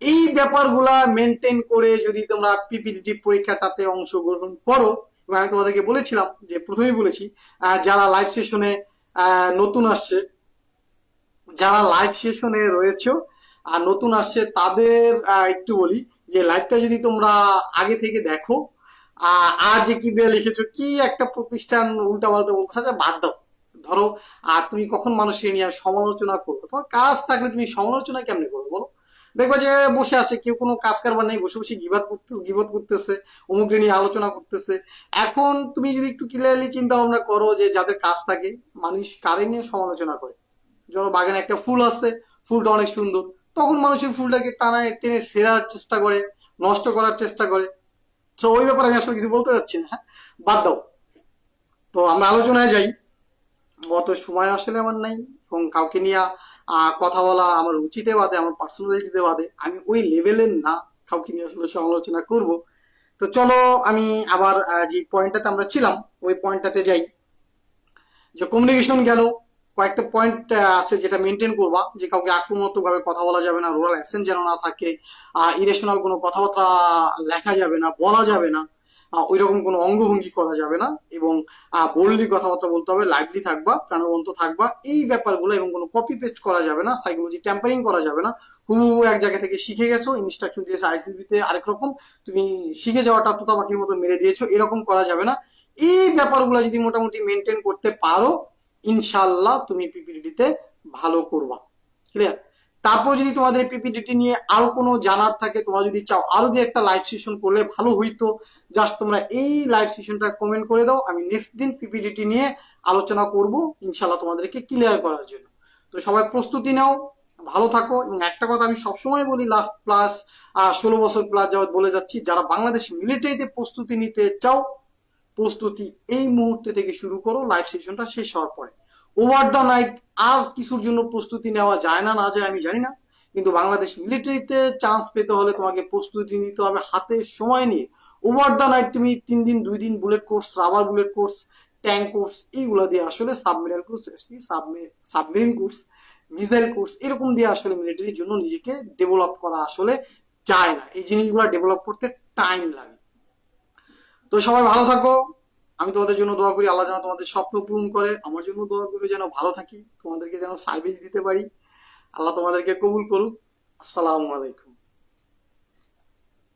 Speaker 1: এই ব্যাপারগুলা মেনটেন করে যদি তোমরা পিপিটি পরীক্ষাটাতে অংশগ্রহণ করো, এবং আমি তোমাদেরকে বলেছিলাম, যে প্রথমেই বলেছি, যারা লাইভ সেশনে নতুন আসছে, যারা লাইভ সেশনে রয়েছে আর নতুন আসছে, তাদের একটু বলি যে লাইভটা যদি তোমরা আগে থেকে দেখো, আর যে কি বে লিখেছো, কি একটা প্রতিষ্ঠান উল্টা পাল্টা বলতে, আচ্ছা বাদ দাও। ধরো তুমি কখন মানুষকে নিয়ে সমালোচনা করবো? তোমার কাজ থাকলে তুমি সমালোচনা কেমনে করবো বলো? দেখবা যে বসে আছে কেউ, কোনো কাজ কারবার নেই, বসে বসে গিবত করতেছে, অমুকে নিয়ে আলোচনা করতেছে। এখন তুমি যদি একটু ক্লিয়ারলি চিন্তা ভাবনা করো, যে যাদের কাজ থাকে, মানুষ কারে নিয়ে সমালোচনা করে? ধরো বাগানে একটা ফুল আছে, ফুলটা অনেক সুন্দর, তখন মানুষের ফুলটাকে টানায় টেনে ছেঁড়ার চেষ্টা করে, নষ্ট করার চেষ্টা করে। তো ওই ব্যাপারে আমি আসলে কিছু বলতে চাচ্ছি না, হ্যাঁ, বাদ দাও। তো আমরা আলোচনায় যাই। অত সময় আসলে আমার নাই, এবং কাউকে নিয়ে কথা বলা আমার রুচিতে বাদে, আমার পার্সোনালিটিতে বাদে, আমি ওই লেভেলের না কাউকে নিয়ে আসলে সমালোচনা করব। তো চলো আমি আবার যে পয়েন্টটাতে আমরা ছিলাম ওই পয়েন্টটাতে যাই। যে কমিউনিকেশন গেল, কয়েকটা পয়েন্ট আছে যেটা মেনটেন করবা, যে কাউকে আক্রমণাত্মক ভাবে কথা বলা যাবে না, রোরাল অ্যাকসেন্ট যেন না থাকে, ইরেশনাল কোনো কথাবার্তা লেখা যাবে না, বলা যাবে না, ওই রকম কোনো অঙ্গভঙ্গি করা যাবে না, এবং বোল্ডলি কথাবার্তা বলতে হবে, লাইভলি থাকবা, প্রাণবন্ত থাকবা, এই ব্যাপারগুলো। এবং কোনো কপি পেস্ট করা যাবে না, সাইকোলজি ট্যাম্পারিং করা যাবে না। হুবহু এক জায়গা থেকে শিখে গেছো, ইনস্ট্রাকশন দিয়েছে আইসিবিতে আরেক রকম, তুমি শিখে যাওয়াটা তোতা পাখির মতো মেরে দিয়েছো, এরকম করা যাবে না। এই ব্যাপারগুলো যদি মোটামুটি মেনটেন করতে পারো, ইনশাল্লাহ তুমি পিপিডিতে ভালো করবা। ক্লিয়ার? তারপর যদি তোমাদের পিপিডিটি নিয়ে আরো কোনো জানার থাকে, তোমরা যদি চাও আরো যে একটা লাইভ সেশন করলে ভালো হইতো, জাস্ট তোমরা এই লাইভ সেশনটা কমেন্ট করে দাও, আমি নেক্সট দিন পিপিডিটি নিয়ে আলোচনা করব ইনশাল্লাহ তোমাদেরকে ক্লিয়ার করার জন্য। তো সবাই প্রস্তুতি নাও, ভালো থাকো। এবং একটা কথা আমি সবসময় বলি, লাস্ট প্লাস 16 বছর প্লাস যাওয়ার বলে যাচ্ছি, যারা বাংলাদেশ মিলিটারিতে প্রস্তুতি নিতে চাও, প্রস্তুতি এই মুহূর্তে থেকে শুরু করো, লাইভ সেশনটা শেষ হওয়ার পরে। ওভার দ্য নাইট আর কিছুর জন্য প্রস্তুতি নেওয়া যায় না, না যায় আমি জানি না, কিন্তু বাংলাদেশ মিলিটারিতে চান্স পেতে হলে তোমাকে প্রস্তুতি নিতে হবে হাতে সময় নিয়ে। ওভার দ্য নাইট তুমি 3 দিন 2 দিন bullet course, rubber bullet course, tank course এইগুলো দিয়ে আসলে submarine course, submarine course, missile course এরকম দিয়ে আসলে মিলিটারির জন্য নিজেকে ডেভেলপ করা আসলে যায় না। এই জিনিসগুলো ডেভেলপ করতে টাইম লাগে। তো সবাই ভালো থাকো। আমি তোমাদের জন্য দোয়া করি আল্লাহ যেন তোমাদের স্বপ্ন পূরণ করে। আমার জন্য দোয়া করি যেন ভালো থাকি, তোমাদেরকে যেন সার্ভিস দিতে পারি। আল্লাহ তোমাদেরকে কবুল করুক। আসসালামু আলাইকুম।